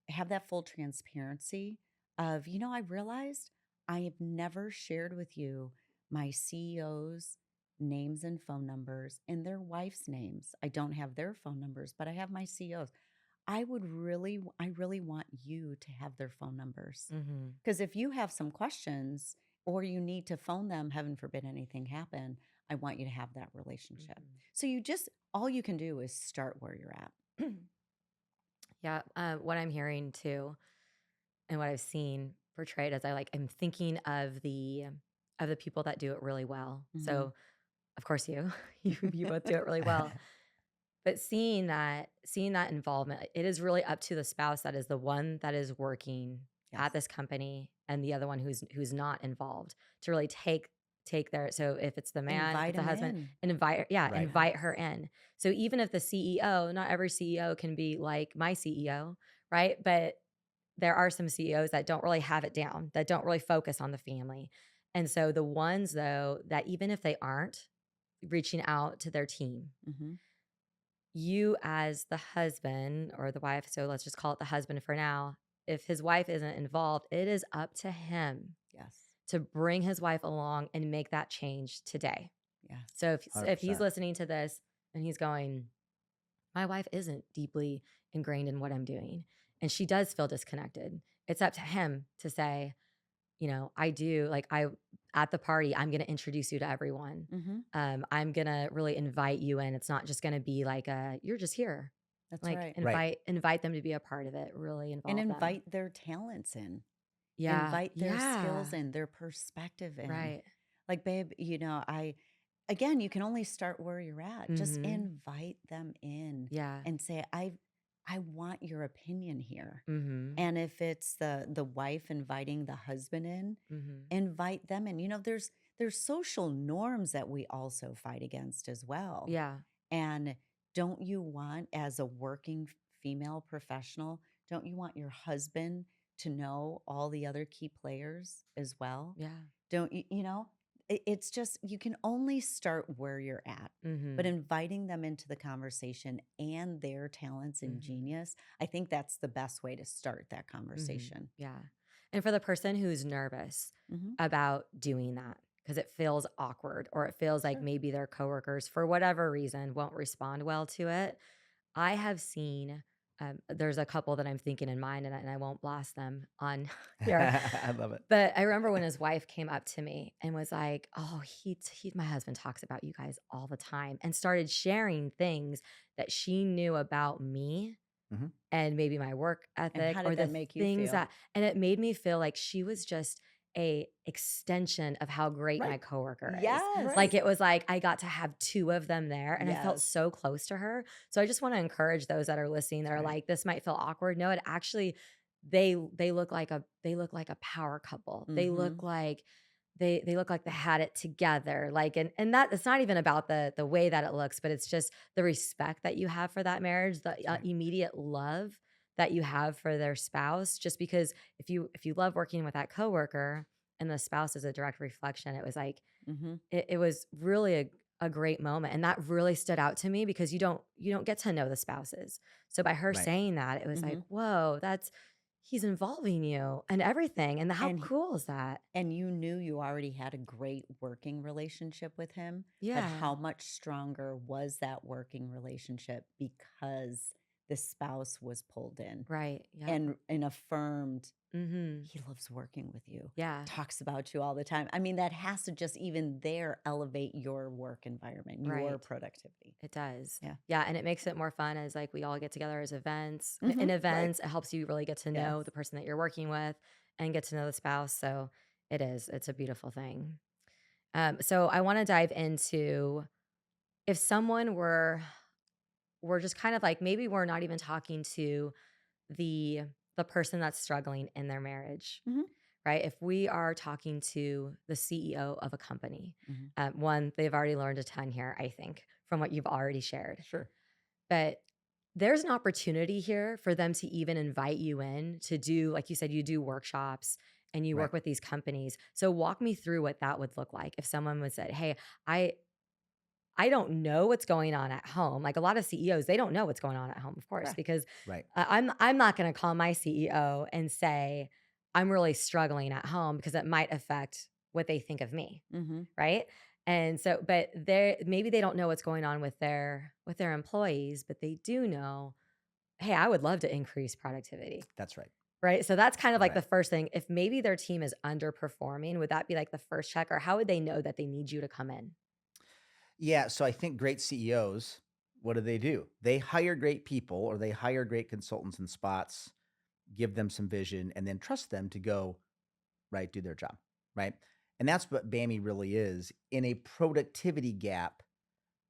have that full transparency of, I realized I have never shared with you my CEO's names and phone numbers and their wife's names. I don't have their phone numbers, but I have my CEO's. I really want you to have their phone numbers. Mhm. Because if you have some questions or you need to phone them, heaven forbid anything happen, I want you to have that relationship. Mhm. So all you can do is start where you're at. Yeah, what I'm hearing too, and what I've seen portrayed as I'm thinking of the people that do it really well. Mhm. So, of course, you you both do it really well. But seeing that involvement, it is really up to the spouse that is the one that is working Yes. at this company and the other one who's not involved to really take their so if it's the man, if Invite it's the them husband, in. and Right. Yes. invite her in. So even if the CEO, not every CEO can be like my CEO, right? But there are some CEOs that don't really have it down, that don't really focus on the family. And so the ones though that even if they aren't reaching out to their team, Mhm. you as the husband or the wife, so let's just call it the husband for now, if his wife isn't involved, it is up to him Yes. to bring his wife along and make that change today. Yes. So if he's 100%. listening to this and he's going, my wife isn't deeply ingrained in what I'm doing and she does feel disconnected. It's up to him to say, I do like I at the party, I'm gonna introduce you to everyone. Mhm. I'm gonna really invite you in. It's not just gonna be like a you're just here. That's Like right. Right. invite them to be a part of it. Really And involve them. invite their talents in. Yeah. Invite their skills Yeah. in, their perspective in. Right. Like, babe, again, you can only start where you're at. Just Mhm. invite them in Yeah. and say, I want your opinion here. Mhm. And if it's the wife inviting the husband in, Mhm. invite them in. There's social norms that we also fight against as well. Yeah. And don't you want, as a working female professional, don't you want your husband to know all the other key players as well? Yeah. Don't you, it's just, you can only start where you're at, but Mhm. inviting them into the conversation and their talents and Mhm. genius, I think that's the best way to start that Mhm. conversation. Yeah. And for the person who's nervous Hmm. about doing that because it feels awkward or it feels like Sure. maybe their coworkers, for whatever reason, won't respond well to it, I have seen, there's a couple that I'm thinking in mind, and I won't blast them on here. I love it. But I remember when his wife came up to me and was like, "Oh, my husband talks about you guys all the time," and started sharing things that she knew about me Mhm. and maybe my work And ethic how or did that the make you things feel? that and it made me feel like she was just a extension of how great my Right. coworker is. Yes. Like Right. it was like I got to have 2 of them there and I felt Yes. so close to her. So I just want to encourage those that are listening that That's are right. like this might feel awkward. No, it actually they look like a power couple. Hmm. They look like they had it together. Like and that it's not even about the way that it looks, but it's just the respect that you have for that marriage, the That's right. immediate love that you have for their spouse. Just because if you love working with that coworker and the spouse is a direct reflection, it was like Hmm. it was really a great moment. And that really stood out to me because you don't get to know the spouses. So by her Right. saying that, it was like, Hmm. whoa, that's he's involving you and everything. And how And cool is that? And you knew you already had a great working relationship with him, but Yeah. how much stronger was that working relationship because the spouse was pulled in Right. Yep. and affirmed, Mhm. he loves working with you, Yeah. talks about you all the time. I mean, that has to just even there elevate your work environment, your Right. productivity. It does. Yeah. Yeah, and it makes it more fun as, like, we all get together as events. In Right. events, it helps you really get to Yes. know the person that you're working with and get to know the spouse, so it is. It's a beautiful thing. So I wanna dive into if someone were just kind of like maybe we're not even talking to the the person that's struggling in their marriage, Hmm. right? If we are talking to the CEO of a company, Hmm. one, they've already learned a ton here, I think, from what you've already shared. Sure. But there's an opportunity here for them to even invite you in to do, like you said, you do workshops and you Right. work with these companies. So walk me through what that would look like if someone would said, "Hey, I I don't know what's going on at home." Like a lot of CEOs, they don't know what's going on at home, of course, Correct. because Right. I'm not going to call my CEO and say I'm really struggling at home because it might affect what they think of me, Hmm. right? And so, but they maybe they don't know what's going on with their employees, but they do know, hey, I would love to increase productivity, That's right. right? So that's kind of like the Right. first thing. If maybe their team is underperforming, would that be like the first check, or how would they know that they need you to come in? Yeah. So I think great CEOs, what do? They hire great people or they hire great consultants and spots, give them some vision, and then trust them to go, right, do their job. Right. And that's what Bammy really is in a productivity gap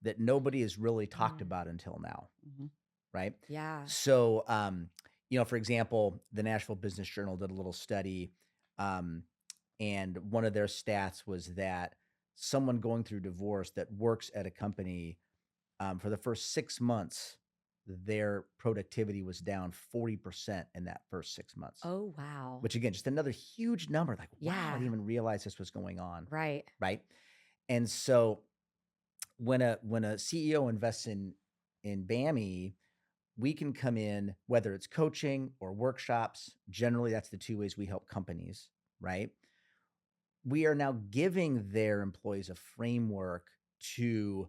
that nobody has really talked Mm, about until now. Hmm. Right. yeah. So, for example, the Nashville Business Journal did a little study. Um, and one of their stats was that someone going through divorce that works at a company for the first 6 months, their productivity was down 40% in that first 6 months, Oh, wow. which again, just another huge number. Like, wow, I Yeah. didn't even realize this was going on. Right. Right. And so when a CEO invests in Bammy, we can come in, whether it's coaching or workshops. Generally, that's the two ways we help companies, right? We are now giving their employees a framework to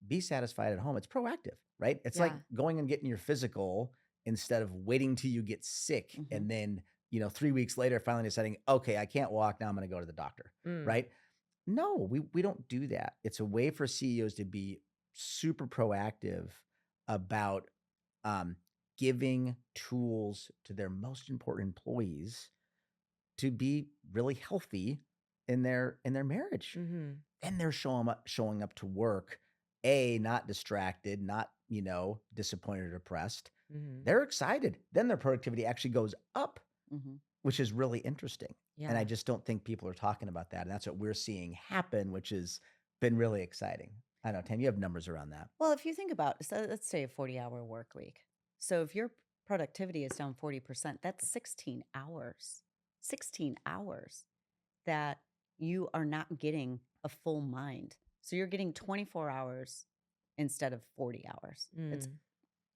be satisfied at home. It's proactive, right? It's like Yeah. going and getting your physical instead of waiting till you get sick Hmm. and then, 3 weeks later, finally deciding, okay, I can't walk. Now I'm going to go to the doctor, Mm, right? No, we don't do that. It's a way for CEOs to be super proactive about um, giving tools to their most important employees to be really healthy in their marriage. mhm, Then they're showing up to work, not distracted, not disappointed or depressed. mhm. They're excited. Then their productivity actually goes up, Hmm. which is really interesting. And I Yeah. just don't think people are talking about that. And that's what we're seeing happen, which has been really exciting. I don't know, Tam, you have numbers around that. Well, if you think about, so let's say a 40-hour work week. So if your productivity is down 40%, that's 16 hours. 16 hours that you are not getting a full mind. So you're getting 24 hours instead of 40 hours. Mm,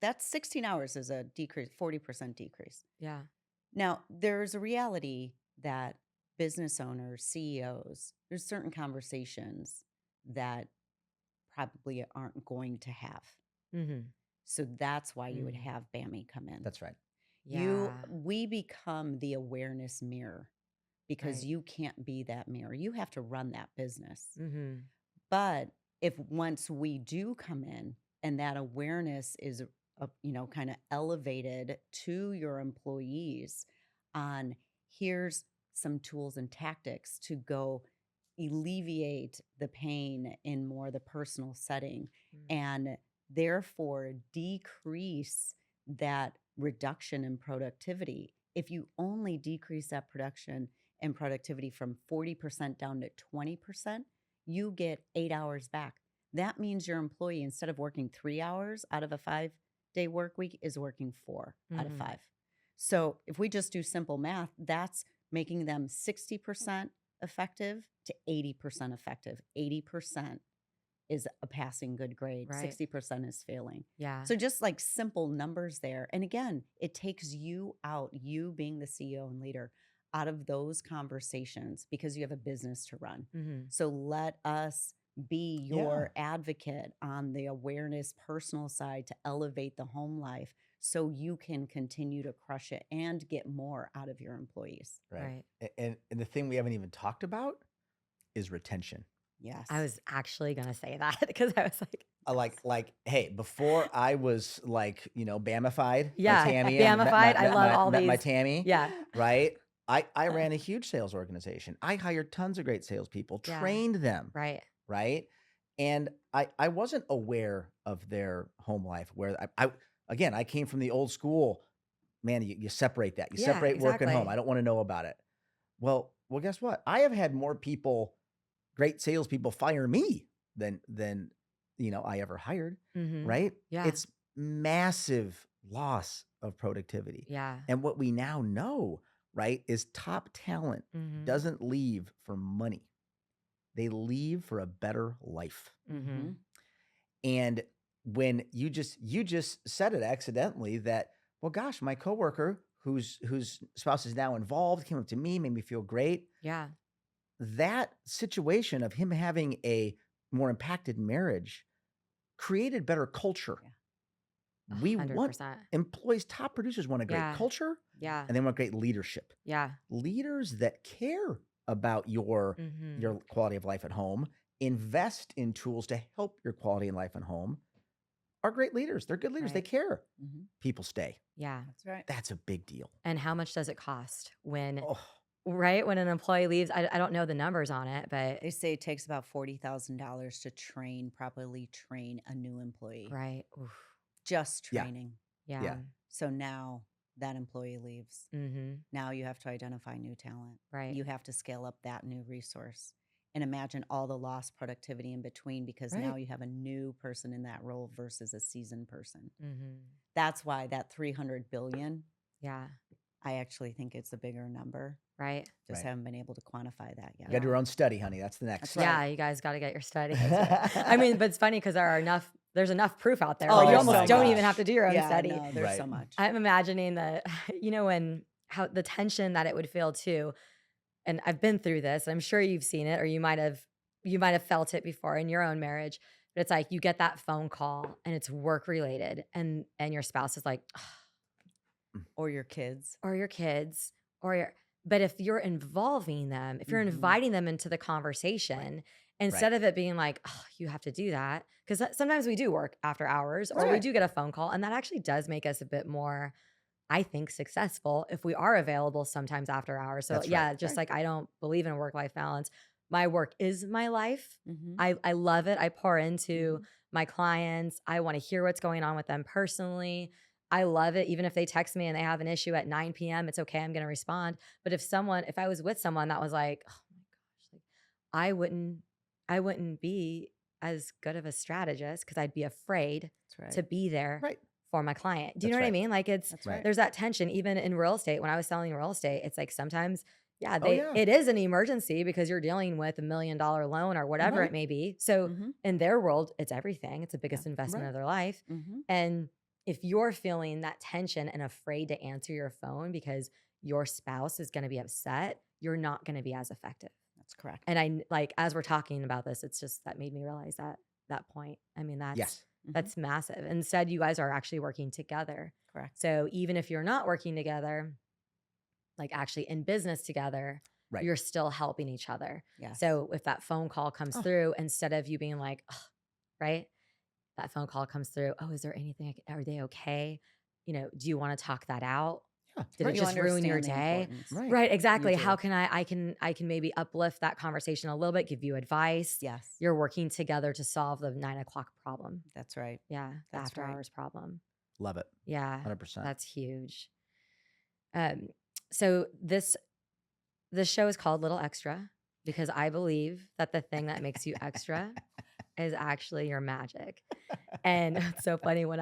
That's 16 hours is a decrease, 40% decrease. yeah. Now, there's a reality that business owners, CEOs, there's certain conversations that probably aren't going to have. Mhm. So that's why you would Mm, have Bammy come in. That's right. yeah. We become the awareness mirror because Right. you can't be that mirror. You have to run that business. Mhm. But if once we do come in and that awareness is, kind of elevated to your employees on here's some tools and tactics to go alleviate the pain in more the personal setting Mm, and therefore decrease that reduction in productivity. If you only decrease that production and productivity from 40% down to 20%, you get 8 hours back. That means your employee, instead of working 3 hours out of a 5-day work week, is working 4 out of 5. mhm. So if we just do simple math, that's making them 60% effective to 80% effective. 80% is a passing good grade, Right. 60% is failing. Yeah. So just like simple numbers there. And again, it takes you out, you being the CEO and leader, out of those conversations because you have a business to run. Mhm. So let us be Yeah. your advocate on the awareness personal side to elevate the home life so you can continue to crush it and get more out of your employees. Right. And the thing we haven't even talked about is retention. Yes. I was actually gonna say that because I was like, Hey, before I was like, Bamified by yeah, Tammy and Bamified. I love all met my these. Tammy, Yeah, right? I ran a huge sales organization. I hired tons of great salespeople, Yeah. trained them, right. right? And I wasn't aware of their home life where again, I came from the old school. Man, you separate that. You Yeah, separate work and home. exactly. I don't want to know about it. Well, guess what? I have had more people, great salespeople, fire me than I ever hired. Mm-hmm. Right? Yeah. It's massive loss of productivity. Yeah. And what we now know, right, is top talent Mm-hmm. doesn't leave for money. They leave for a better life. Mm-hmm. And when you just said it accidentally that, well, gosh, my coworker whose spouse is now involved came up to me, made me feel great. Yeah. That situation of him having a more impacted marriage created better culture. Yeah. We want 100%. employees, top producers want a great Yeah. culture, Yeah. and they want great leadership. Yeah. Leaders that care about your Mm-hmm. quality of life at home, invest in tools to help your quality of life at home, are great leaders. They're good leaders. They Right. care. People stay. Yeah. That's right. That's a big deal. And how much does it cost when, Oh, right? When an employee leaves, I don't know the numbers on it, but They say it takes about $40,000 to properly train a new employee. right. Oof. Just Yeah. training. Yeah. Yeah. So now that employee leaves. Mm-hmm. Now you have to identify new talent. Right. You have to scale up that new resource. And imagine all the lost productivity in between because Right. now you have a new person in that role versus a seasoned person. Mm-hmm. That's why that 300 billion, Yeah. I actually think it's a bigger number. Right. Just Right. haven't been able to quantify that yet. You got to do your own study, honey. That's the next. That's right. Yeah. You guys got to get your study. I mean, but it's funny because there's enough proof out there. Oh, where you there's almost so don't much. even have to do your own Yeah, study. no, there's Right. so much. I'm imagining that, how the tension that it would feel too. And I've been through this. I'm sure you've seen it, or you might have felt it before in your own marriage. But it's like you get that phone call and it's work related, and your spouse is like, Or your kids. or your kids, but if you're involving them, if you're Mhm. inviting them into the conversation, instead of it being like, oh, you have to do that, because sometimes we do work after hours, or we Right. do get a phone call, and that actually does make us a bit more, I think, successful if we are available sometimes after hours. So That's right. yeah, just like I don't believe in work-life balance. My work is my life. Mhm. I love it. I pour into Mhm. my clients. I want to hear what's going on with them personally. I love it. Even if they text me and they have an issue at 9 p.m., it's okay. I'm going to respond. But if I was with someone that was like, oh my gosh, like I wouldn't be as good of a strategist because I'd be afraid That's right. to be there Right. for my client. Do you That's know what I right. mean? Like That's right. there's that tension even in real estate. When I was selling real estate, it's like sometimes, yeah, Oh, yeah. it is an emergency because you're dealing with $1 million loan or whatever Right. it may be. So Mhm. in their world, it's everything. It's the biggest investment Right. of their life. Mhm. And if you're feeling that tension and afraid to answer your phone because your spouse is going to be upset, you're not going to be as effective. That's correct. And as we're talking about this, it's just that made me realize that point. I mean, Yes. that's massive. Instead, you guys are actually working together. Correct. So even if you're not working together, like actually in business together, Right. you're still helping each other. Yes. So if that phone call comes Oh. through, instead of you being like, "Ugh," right? That phone call comes through. Oh, is there anything? Are they okay? Do you want to talk that out? Yeah. Did Right. it just ruin your understand the day? importance. Right. Right, exactly. You How do. can I can maybe uplift that conversation a little bit, give you advice. Yes. You're working together to solve the 9 o'clock problem. That's right. Yeah, the That's after right. hours problem. Love it. Yeah, 100%. that's huge. So this show is called Little Extra because I believe that the thing that makes you extra is actually your magic. And it's so funny when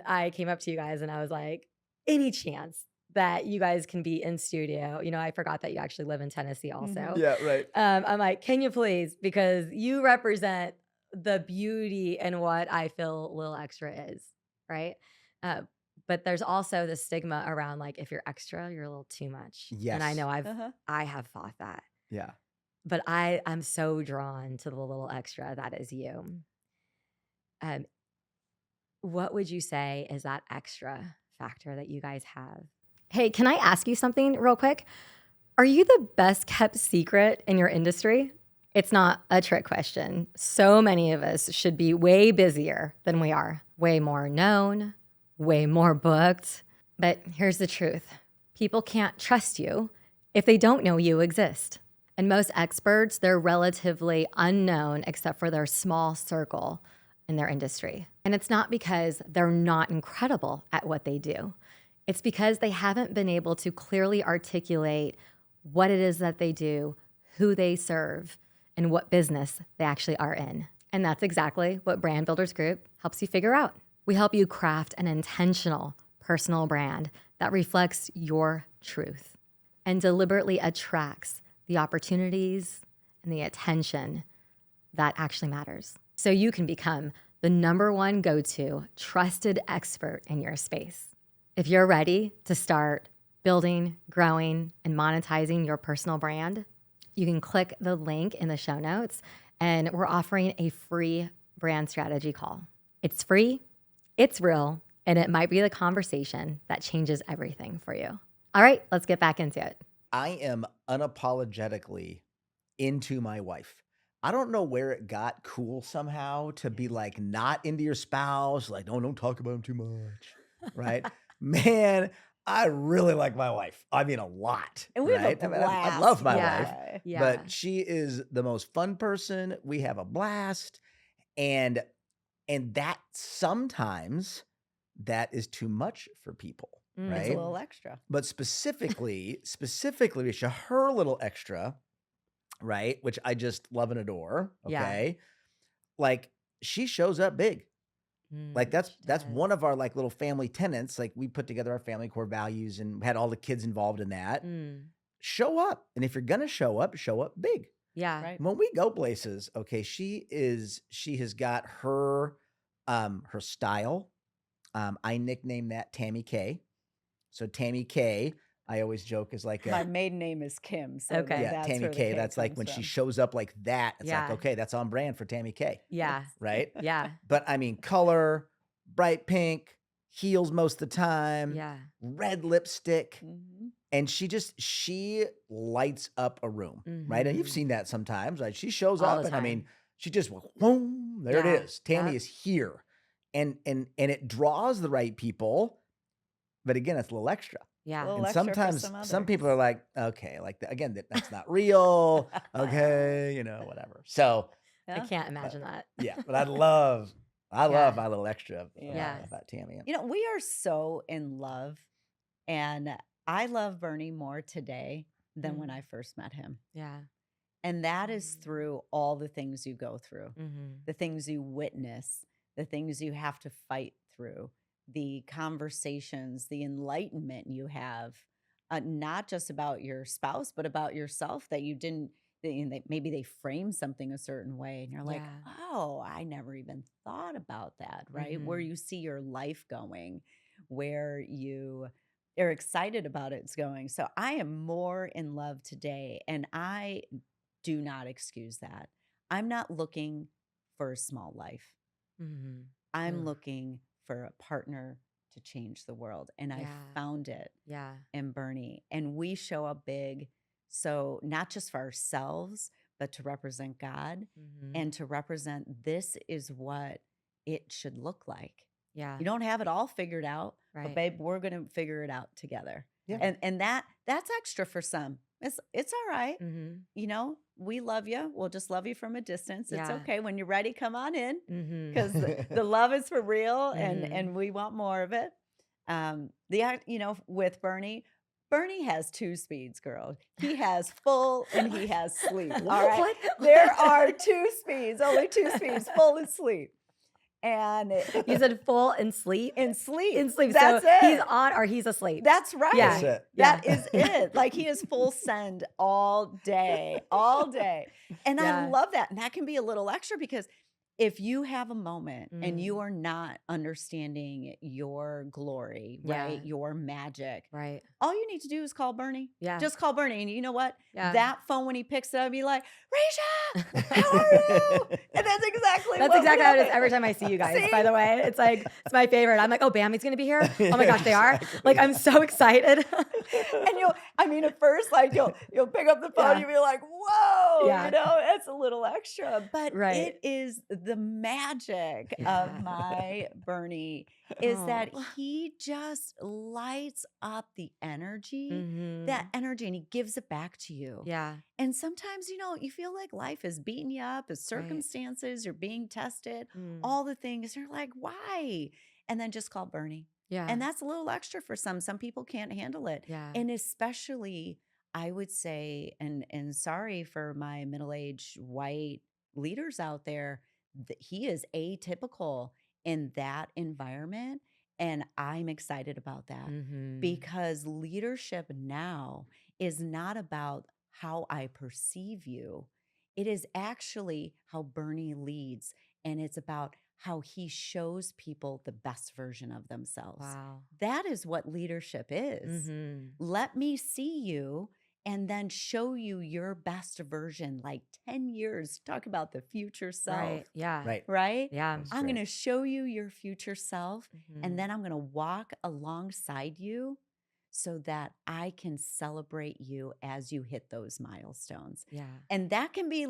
I came up to you guys and I was like, any chance that you guys can be in studio? I forgot that you actually live in Tennessee also. Mhm. Yeah. Right. I'm like, can you please? Because you represent the beauty and what I feel Little Extra is, right? But there's also the stigma around like if you're extra, you're a little too much. And I Yes. know Uh-huh. I have thought that. Yeah. But I'm so drawn to the little extra that is you. Um, what would you say is that extra factor that you guys have? Hey, can I ask you something real quick? Are you the best kept secret in your industry? It's not a trick question. So many of us should be way busier than we are, way more known, way more booked. But here's the truth. People can't trust you if they don't know you exist. And most experts, they're relatively unknown except for their small circle in their industry. And it's not because they're not incredible at what they do. It's because they haven't been able to clearly articulate what it is that they do, who they serve, and what business they actually are in. And that's exactly what Brand Builders Group helps you figure out. We help you craft an intentional personal brand that reflects your truth and deliberately attracts the opportunities and the attention that actually matters. So you can become the #1 go-to trusted expert in your space. If you're ready to start building, growing, and monetizing your personal brand, you can click the link in the show notes, and we're offering a free brand strategy call. It's free, it's real, and it might be the conversation that changes everything for you. All right, let's get back into it. I am unapologetically into my wife. I don't know where it got cool somehow to be like not into your spouse, like, no, don't talk about him too much, right? Man, I really like my wife. I mean, a lot, And we have a right? I mean, I blast, love my by the wife, way. Yeah. but she is the most fun person. We have a blast, and that sometimes that is too much for people, Mm. It's a right? little extra. But specifically, Risha, her little extra, right? Which I just love and adore. Yeah. Okay. Like she shows up big. Like that's She does. one of our like little family tenets. Like we put together our family core values and had all the kids involved in that. Mm. Show up. And if you're gonna show up big. Yeah. Right. When we go places, okay, she has got her style. I nickname that Tammy K. So Tammy K, I always joke is like My maiden name is Kim, so Okay. yeah, that's Tammy where the K. K That's like comes when she from. shows up like that, it's Yeah. like, okay, that's on brand for Tammy K, Yeah. right? Yeah. But I mean, color, bright pink, heels most of the time, Yeah. red lipstick. Mhm. And she lights up a room, right? And you've Mhm. seen that sometimes, right? She shows All up the and I mean, time. she just, boom, there it Yeah. is. Tammy Yep. is here. And it draws the right people. But again, it's a little extra. Yeah. Little And extra for sometimes some some people others. are like, okay, like again, that's not real. Okay, whatever. So I Yeah. can't imagine that. yeah, but I love Yeah. my little extra Yeah. about Tammy. You know, we are so in love, and I love Bernie more today than when Mm. I first met him. Yeah. And that is Mm. through all the things you go through, Mm-hmm. the things you witness, the things you have to fight through, the conversations, the enlightenment you have, not just about your spouse, but about yourself that you didn't, maybe they frame something a certain way. And you're like, Yeah. oh, I never even thought about that, right? Where Mhm. you see your life going, where you are excited about it's going. So I am more in love today. And I do not excuse that. I'm not looking for a small life. Mm-hmm. I'm Oof. looking for a partner to change the world. And I Yeah. found it Yeah. in Bernie. And we show up big. So, not just for ourselves, but to represent God Mm-hmm. and to represent this is what it should look like. Yeah. You don't have it all figured out, but Right. babe, we're going to figure it out together. Yeah. And that's extra for some. It's all right. Mm-hmm. We love you. We'll just love you from a distance. It's Yeah. okay. When you're ready, come on in Mm-hmm. because the love is for real Mhm. and we want more of it. With Bernie has 2 speeds, girl. He has full and he has sleep. All right. What? There are 2 speeds, only 2 speeds, full and sleep. And You said full and sleep? in sleep. In sleep. That's so it. he's on or he's asleep. That's right. Yeah. That's it. Yeah. That is it. Like he is full send all day, all day. And I Yeah. love that. And that can be a little extra because if you have a moment and you Mm. are not understanding your glory, right? Yeah. Your magic, Right. all you need to do is call Bernie. Yeah. Just call Bernie. And you know what? Yeah. That phone, when he picks it up, be like, Risha, how are you? And that's exactly That's what would exactly how it is happen. every time I see you guys, by See? the way. It's like, it's my favorite. I'm like, oh, Bammy's going to be here. Oh my gosh, they are. Like, Exactly. I'm so excited. And I mean, at first, like you'll pick up the phone, Yeah. you'll be like, whoa, Yeah. it's a little extra. But Right. it is the magic of Yeah. my Bernie is that Oh. he just lights up the energy, that Mm-hmm. energy, and he gives it back to you. Yeah. And sometimes, you feel like life is beating you up, as Right. circumstances, you're being tested, Mm. all the things. You're like, why? And then just call Bernie. Yeah. And that's a little extra for some. Some people can't handle it. Yeah. And especially, I would say, and sorry for my middle-aged white leaders out there, he is atypical in that environment. And I'm excited about that Mm-hmm. because leadership now is not about how I perceive you. It is actually how Bernie leads. And it's about how he shows people the best version of themselves. Wow. That is what leadership is. Mm-hmm. Let me see you and then show you your best version, like 10 years. Talk about the future self, Right. Yeah. Right. right? Yeah. That's I'm going great. to show you your future self, and Mm-hmm. then I'm going to walk alongside you so that I can celebrate you as you hit those milestones. Yeah. And that can be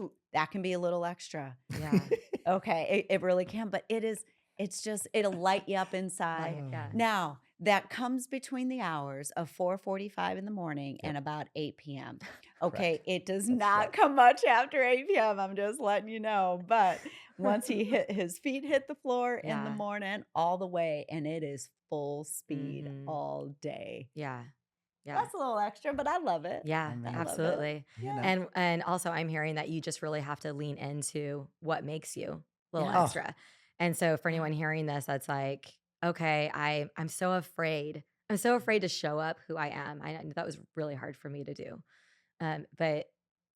a little extra. Yeah. Okay, it really can, but it's just it'll light you up inside. Yeah. Now, that comes between the hours of 4:45 in the morning Yep. and about 8 p.m. Correct. Okay, it does That's not right. come much after 8 p.m. I'm just letting you know. But once his feet hit the floor in the Yeah. morning, all the way, and it is full speed Mm-hmm. all day. Yeah. Yeah. That's a little extra, but I love it. Yeah, I mean, I love it. absolutely. Yeah. And also I'm hearing that you just really have to lean into what makes you a little Yeah. Oh, extra. And so for Yeah. anyone hearing this, that's like, okay, I'm so afraid. I'm so afraid to show up who I am. I know that was really hard for me to do. But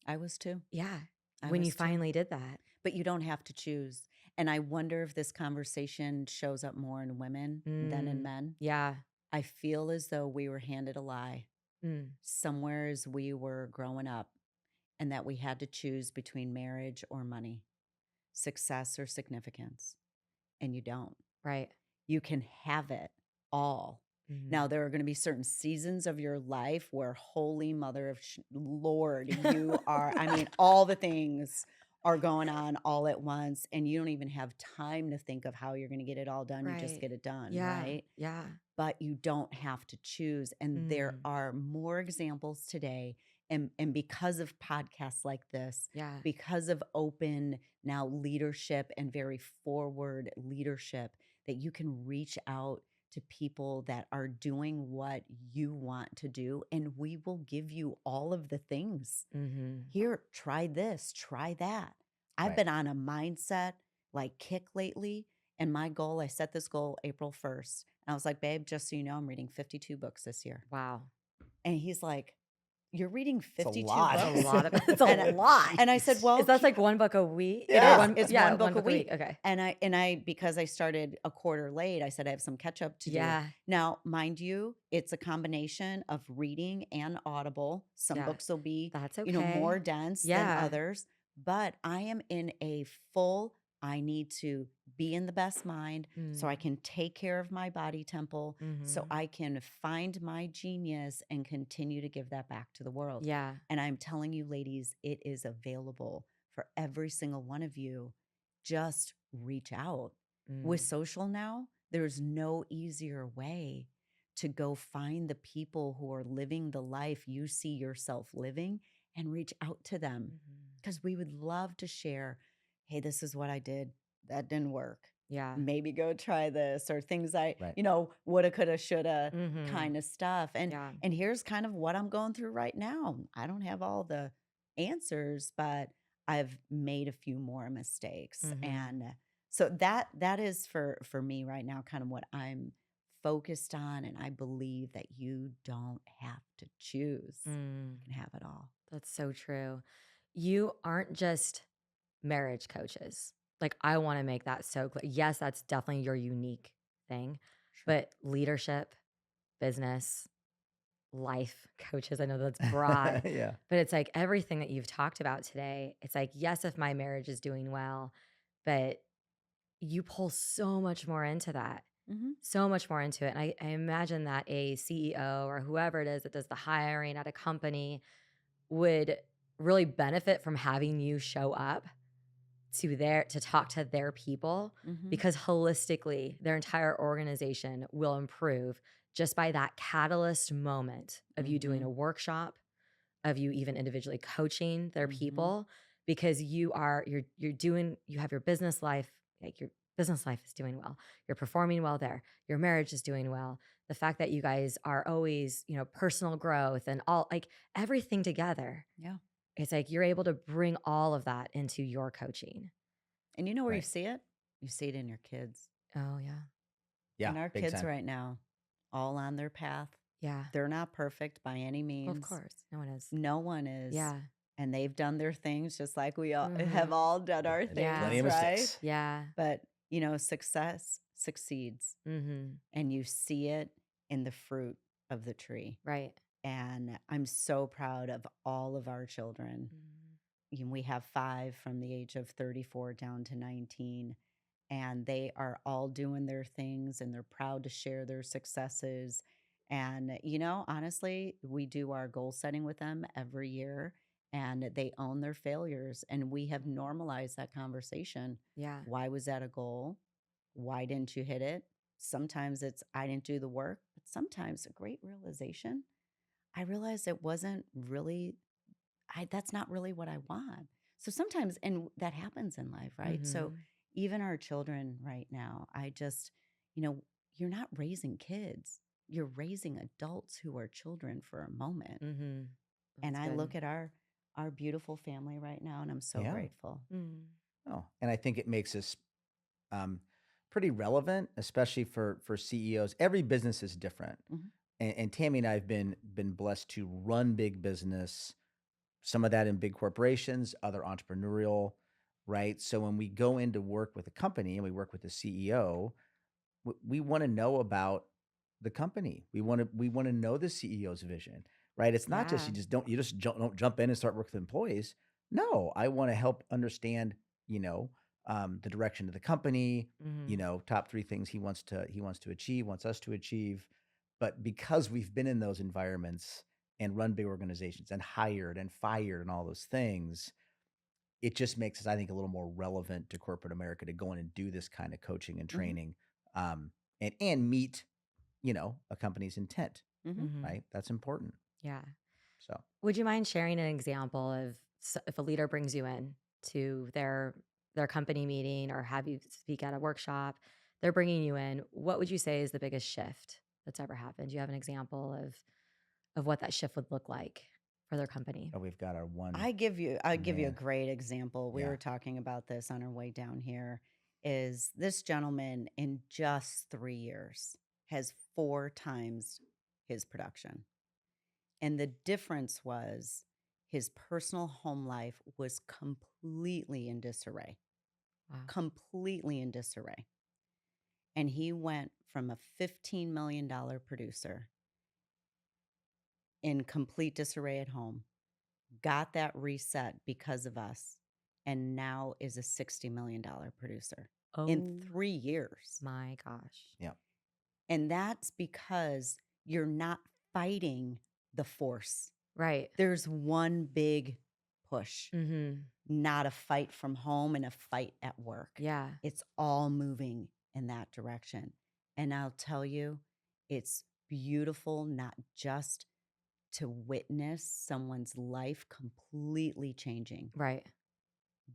I was too. yeah, I when you was too. finally did that. But you don't have to choose. And I wonder if this conversation shows up more in women than in men. Yeah. I feel as though we were handed a lie Mm, somewhere as we were growing up, and that we had to choose between marriage or money, success or significance. And you don't. right. You can have it all. Mhm. Now, there are going to be certain seasons of your life where, holy mother of Lord, you are, I mean, all the things are going on all at once, and you don't even have time to think of how you're going to get it all done. You just Right. get it done, Yeah. right? Yeah. But you don't have to choose. And there Mm, are more examples today. And because of podcasts like this, yeah. because of open now leadership and very forward leadership, that you can reach out to people that are doing what you want to do. And we will give you all of the things. Mm-hmm. Here, try this, try that. I've right. been on a mindset like kick lately. And my goal, I set this goal April 1st. And I was like, babe, just so you know, I'm reading 52 books this year. Wow. And he's like, you're reading It's a 52 lot. That's a books? lot of it's a And lot. and I said, well, Is that like one book a week? it Or is. Yeah. It's yeah, one book a week. Okay. And I because I started a quarter late, I said I have some catch up to do. Yeah. Now, mind you, it's a combination of reading and Audible. Some Yeah. books will be, That's more okay. dense than Yeah. others, but I am in a full I need to be in the best mind so I Mm. can take care of my body temple, so Mhm. I can find my genius and continue to give that back to the world. Yeah. And I'm telling you, ladies, it is available for every single one of you. Just reach out. With Mm. social now, there's no easier way to go find the people who are living the life you see yourself living and reach out to them, Mhm. because we would love to share, hey, this is what I did. That didn't work. Yeah. Maybe go try this, or things I, Right. woulda, coulda, shoulda Mhm. kind of stuff. And Yeah. and here's kind of what I'm going through right now. I don't have all the answers, but I've made a few more mistakes. Mhm. And so that is for me right now kind of what I'm focused on. And I believe that you don't have to choose. Mm. You can have it all. That's so true. You aren't just marriage coaches. Like, I wanna make that so clear. Yes, that's definitely your unique thing, Sure. but leadership, business, life coaches, I know that's broad, Yeah. but it's like everything that you've talked about today, it's like, yes, if my marriage is doing well, but you pull so much more into that, Mhm. so much more into it. And I imagine that a CEO or whoever it is that does the hiring at a company would really benefit from having you show up to talk to their people Mhm. because holistically their entire organization will improve just by that catalyst moment of you doing a Mhm. workshop, of you even individually coaching their Mhm. people because you have your business life, like your business life is doing well. You're performing well there. Your marriage is doing well. The fact that you guys are always, personal growth and all like everything together. Yeah. It's like you're able to bring all of that into your coaching. And you know where you Right. see it? You see it in your kids. Oh yeah. Yeah. And our Big kids time. right now, all on their path. Yeah. They're not perfect by any Well, of means. course. No one is. No one is. Yeah. And they've done their things just like we all have Mhm. all done our Plenty of things, Yeah. right? mistakes. Yeah. But, success succeeds Mhm. and you see it in the fruit of the tree. Right. And I'm so proud of all of our children. Mhm. We have 5 from the age of 34 down to 19, and they are all doing their things and they're proud to share their successes. And, honestly, we do our goal setting with them every year and they own their failures. And we have normalized that conversation. Yeah. Why was that a goal? Why didn't you hit it? Sometimes it's, I didn't do the work, but sometimes a great realization. I realized it wasn't really that's not really what I want. So sometimes and that happens in life, right? So Mhm. even our children right now, I just, you know, you're not raising kids. You're raising adults who are children for a moment. Mhm. And That's I look good. at our beautiful family right now and I'm so Yeah. grateful. Mm. Oh, and I think it makes us um, pretty relevant, especially for CEOs. Every business is different, Mhm. and Tammy and I have been blessed to run big business. Some of that in big corporations, other entrepreneurial, right? So when we go into work with a company and we work with the CEO, we want to know about the company. We want to know the CEO's vision, right? It's not just Yeah. don't jump in and start working with employees. No, I want to help understand, the direction of the company, Mhm. top 3 things he wants to achieve, wants us to achieve. But because we've been in those environments and run big organizations and hired and fired and all those things, it just makes us, I think, a little more relevant to corporate America to go in and do this kind of coaching and Mhm. training, and meet, a company's intent, Mhm. Mhm. right? That's important. Yeah. So, Would you mind sharing an example of if a leader brings you in to their company meeting or have you speak at a workshop, they're bringing you in, what would you say is the biggest shift that's ever happened? Do you have an example of what that shift would look like for their company? we've got our one I give you a man. great example. We Yeah. were talking about this on our way down here. Is this gentleman in just 3 years has 4 times his production. And the difference was his personal home life was completely in disarray, Wow. completely in disarray. And he went from a $15 million producer in complete disarray at home, got that reset because of us, and now is a $60 million producer in Oh 3 years. my gosh. Yeah. And that's because you're not fighting the force. Right. There's one big push, Mhm. not a fight from home and a fight at work. Yeah. It's all moving in that direction. And I'll tell you, it's beautiful, not just to witness someone's life completely changing, Right.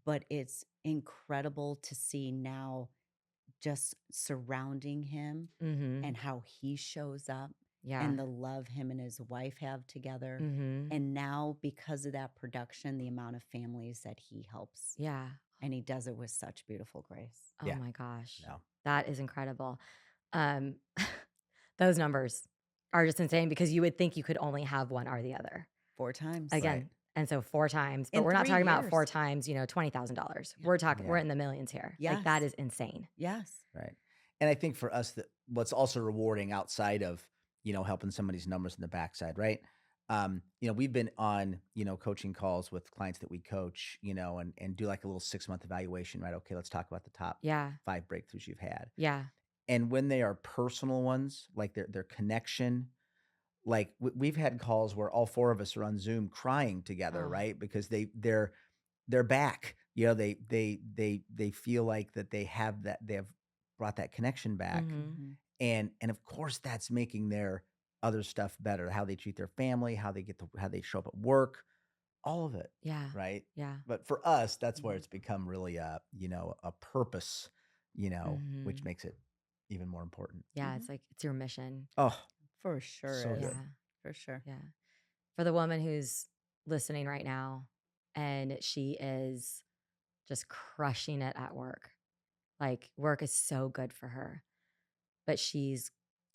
but it's incredible to see now just surrounding him Mhm. and how he shows up Yeah. and the love him and his wife have together. Mhm. And now, because of that production, the amount of families that he helps. Yeah. And he does it with such beautiful grace. Oh Yeah. my gosh. No. That is incredible. Um, those numbers are just insane because you would think you could only have one or the other. 4 times. Right. Again, And so 4 times, but In we're not 3 talking about 4 years. times, $20,000. Yeah. We're Yeah. in the millions here. Like, that Yes. is insane. Yes. Right. And I think for us that what's also rewarding outside of, helping somebody's numbers in the backside, right? We've been on, coaching calls with clients that we coach, and do like a little 6-month evaluation, right? Okay, let's talk about the top Yeah. 5 breakthroughs you've had. Yeah. And when they are personal ones, like their connection, like we've had calls where all 4 of us are on Zoom crying together, Oh. right? Because they're back. They feel like that they have brought that connection back. Mhm. Mhm. And of course that's making their other stuff better, how they treat their family, how they show up at work, all of it, Yeah. right? Yeah. But for us, that's where Mhm. it's become really a purpose, which Mhm. makes it even more important. Yeah, Mhm. it's like it's your mission. Oh, For sure so is. good. Yeah. For sure. Yeah. For the woman who's listening right now and she is just crushing it at work. Like, work is so good for her, but she's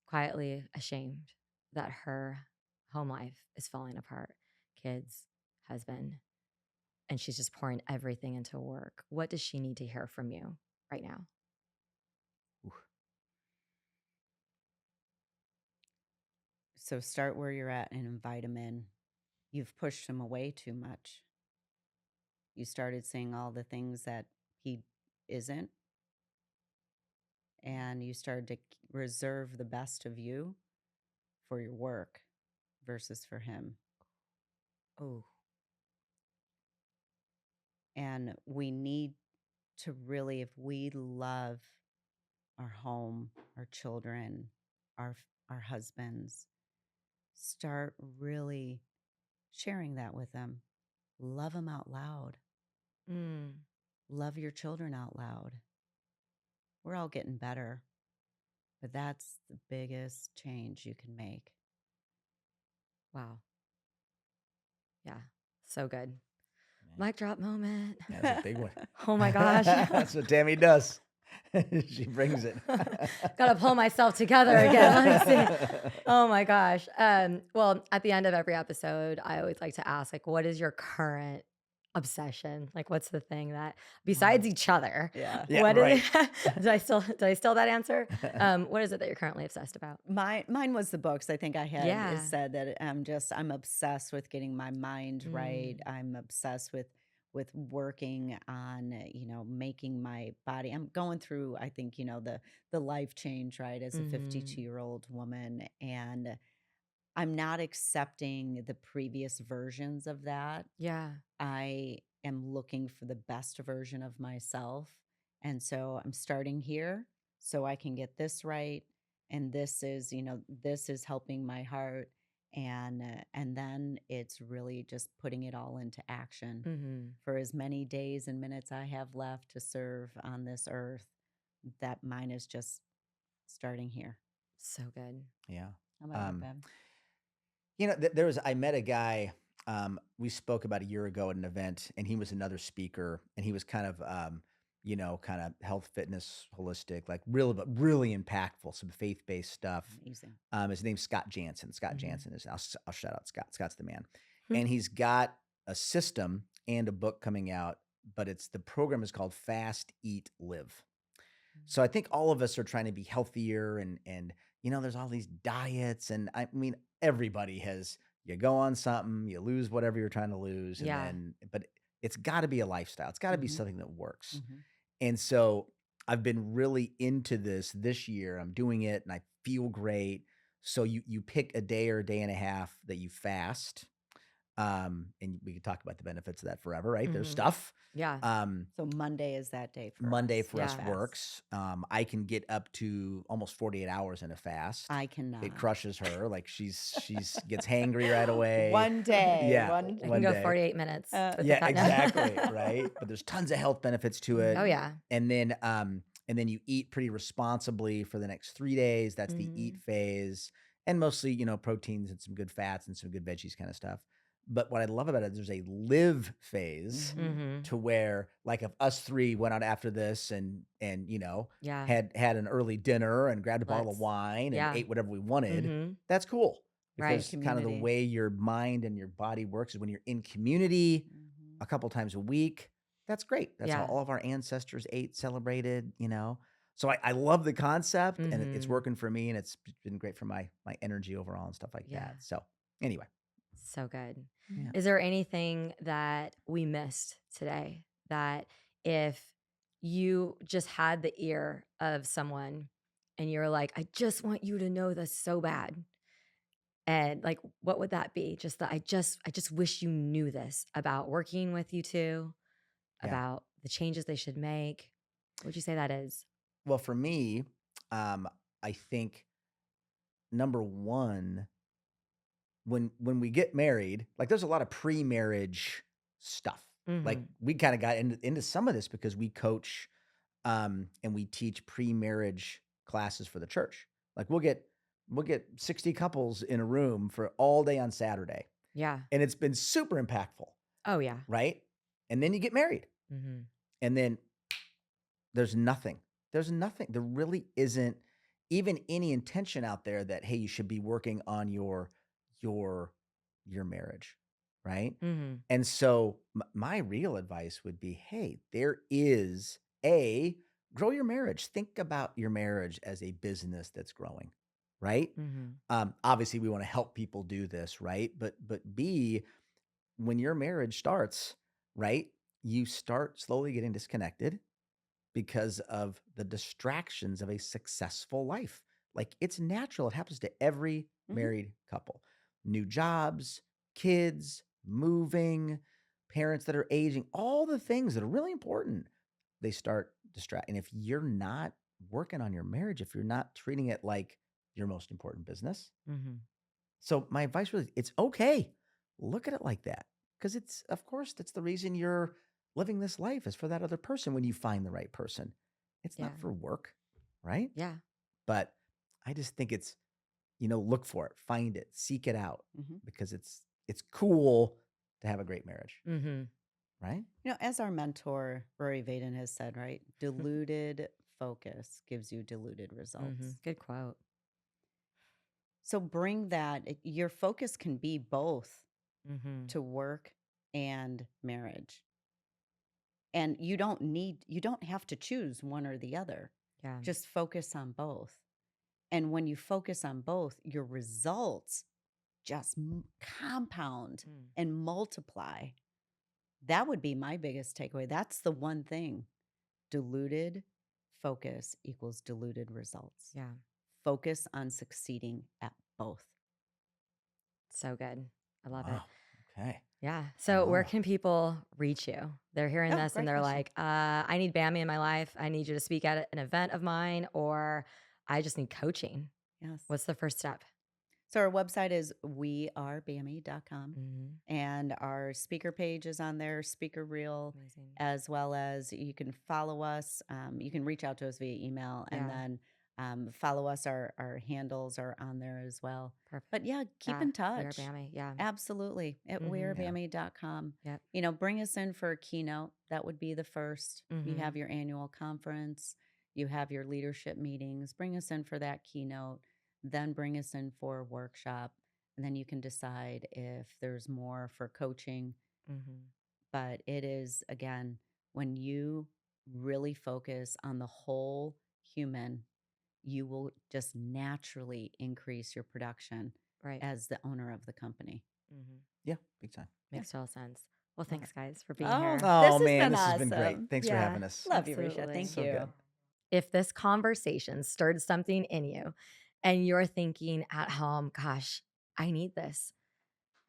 quietly ashamed that her home life is falling apart. Kids, husband, and she's just pouring everything into work. What does she need to hear from you right now? Oof. So start where you're at and invite him in. You've pushed him away too much. You started saying all the things that he isn't, and you started to reserve the best of you for your work versus for him. Oh, And we need to really, if we love our home, our children, our husbands, start really sharing that with them. Love them out loud. mm, Love your children out loud. We're all getting better, but that's the biggest change you can make. wow. Yeah. So good. Man, Mic drop moment. that was a big one. Oh my gosh. That's what Tammy does. She brings it. Gotta pull myself together again. Let me see. Oh my gosh. Well, at the end of every episode, I always like to ask, like, what is your current obsession? Like, what's the thing that besides Oh, each other, yeah. Yeah, what is right. it? Did I steal that answer? What is it that you're currently obsessed about? Mine was the books. I think I had Yeah. said that I'm obsessed with getting my mind right. Mm, I'm obsessed with working on making my body. I'm going through, I think, the life change, right, as a mm-hmm. 52-year-old woman, and I'm not accepting the previous versions of that. Yeah. I am looking for the best version of myself. And so I'm starting here so I can get this right. And this is helping my heart. And then it's really just putting it all into action Mm-hmm. for as many days and minutes I have left to serve on this earth. That mine is just starting here. So good. Yeah. How about you, Um, Ben? I met a guy, we spoke about a year ago at an event, and he was another speaker, and he was kind of, kind of health, fitness, holistic, like really, but really impactful, some faith-based stuff. Amazing. His name's Scott Jansen. Scott Mm-hmm. Jansen I'll shout out Scott. Scott's the man. And he's got a system and a book coming out, but the program is called Fast, Eat, Live. So I think all of us are trying to be healthier and there's all these diets and I mean everybody has you go on something, you lose whatever you're trying to lose and Yeah. then but it's got to be a lifestyle. It's got to be Hmm. something that works. Hmm. And so I've been really into this year. I'm doing it and I feel great. So you pick a day or a day and a half that you fast. And we could talk about the benefits of that forever, right? There's Mm-hmm. stuff. Yeah. Um, So Monday is that day for Monday us for to us Yeah. fast. works. I can get up to almost 48 hours in a fast. I It cannot. crushes her. Like she's gets hangry right away. One day, Yeah, one. I can one go day. 48 minutes with the Yeah, fat exactly, now. right? But there's tons of health benefits to it. Oh, Mhm. yeah. And then you eat pretty responsibly for the next 3 days. That's the eat Mhm. phase. And mostly, proteins and some good fats and some good veggies kind of stuff. But what I love about it is there's a live phase Mhm. Mhm. to where like if us 3 went out after this and Yeah. had an early dinner and grabbed a bottle of Let's wine and yeah. ate whatever we wanted, Mhm. that's cool. Right. because kind of the Community. way your mind and your body works is when you're in community Mhm. a couple times a week. That's great. That's how Yeah. all of our ancestors ate, celebrated, you know. So I love the concept, and it's Mm-hmm. working for me, and it's been great for my energy overall and stuff like Yeah. that. So anyway, So good. Mhm. yeah. Is there anything that we missed today that if you just had the ear of someone and you're like, I just want you to know this so bad. And like, what would that be? Just that I just wish you knew this about working with you two, Yeah. about the changes they should make. What would you say that is? Well, for me, um, I think number one, when we get married, like there's a lot of pre-marriage stuff. Like Mm-hmm. we kind of got into some of this because we coach and we teach pre-marriage classes for the church. Like we'll get 60 couples in a room for all day on Saturday. Yeah. And it's been super impactful, Oh yeah. right? And then you get married. Mm-hmm. And then there's nothing. There's nothing. There really isn't even any intention out there that hey, you should be working on your your marriage, right? Mm-hmm. And so my real advice would be, hey, there is a grow your marriage. Think about your marriage as a business that's growing, right? Mm-hmm. Obviously, we want to help people do this, right? But B, when your marriage starts, right, you start slowly getting disconnected because of the distractions of a successful life. Like it's natural. It happens to every Mhm. married couple. New jobs, kids, moving, parents that are aging, all the things that are really important, they start distracting. If you're not working on your marriage, if you're not treating it like your most important business. Mm-hmm. So my advice was it's okay. Look at it like that. Because it's of course that's the reason you're living this life is for that other person when you find the right person. It's Yeah. not for work, right? Yeah. But I just think it's, look for it, find it, seek it out Mhm. because it's cool to have a great marriage, Mm-hmm. right? As our mentor Rory Vaden has said, right? Diluted focus gives you diluted Mm-hmm. results. Good quote. So bring that. Your focus can be both Mm-hmm. to work and marriage. And you don't have to choose one or the other. Yeah. Just focus on both. And when you focus on both, your results just compound Mm. and multiply. That would be my biggest takeaway. That's the one thing. Diluted focus equals diluted results. Yeah. Focus on succeeding at both. So good. I love it. Wow. Okay. Yeah. I So love where it. can people reach you? They're hearing Oh, this and great they're question. like, I need Bammy in my life. I need you to speak at an event of mine, or I just need coaching. Yes. What's the first step? So our website is wearebammy.com. Mm-hmm. And our speaker page is on there, speaker reel, Amazing. as well as you can follow us. You can reach out to us via email and Yeah. then follow us. Our handles are on there as well. Perfect. But yeah, keep Yeah. in We are touch. Bammy. Yeah. Absolutely. At Mm-hmm. Yeah. wearebammy.com. Yep. Bring us in for a keynote. That would be the first. You Mm-hmm. have your annual conference, you have your leadership meetings. Bring us in for that keynote, then bring us in for a workshop. And then you can decide if there's more for coaching. Mm-hmm. But it is, again, when you really focus on the whole human, you will just naturally increase your production Right. as the owner of the company. Mm-hmm. Yeah. Big time. Yeah, Makes total sense. Well, love it. thanks, guys, for being Oh, here. this Oh has man, been this has been great. awesome. Thanks for Yeah. having us. Love you, Risha. Absolutely. Thank So you. good. If this conversation stirred something in you and you're thinking at home, gosh, I need this.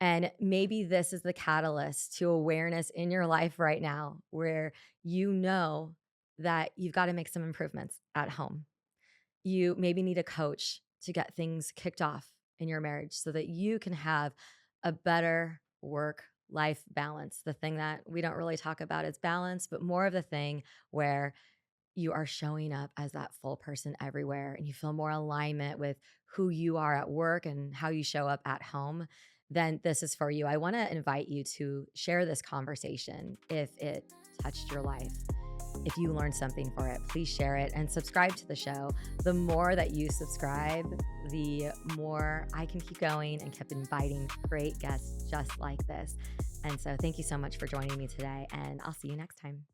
And maybe this is the catalyst to awareness in your life right now where you know that you've got to make some improvements at home. You maybe need a coach to get things kicked off in your marriage so that you can have a better work life balance. The thing that we don't really talk about is balance, but more of the thing where you are showing up as that full person everywhere and you feel more alignment with who you are at work and how you show up at home, then this is for you. I want to invite you to share this conversation if it touched your life. If you learned something for it, please share it and subscribe to the show. The more that you subscribe, the more I can keep going and keep inviting great guests just like this. And so thank you so much for joining me today, and I'll see you next time.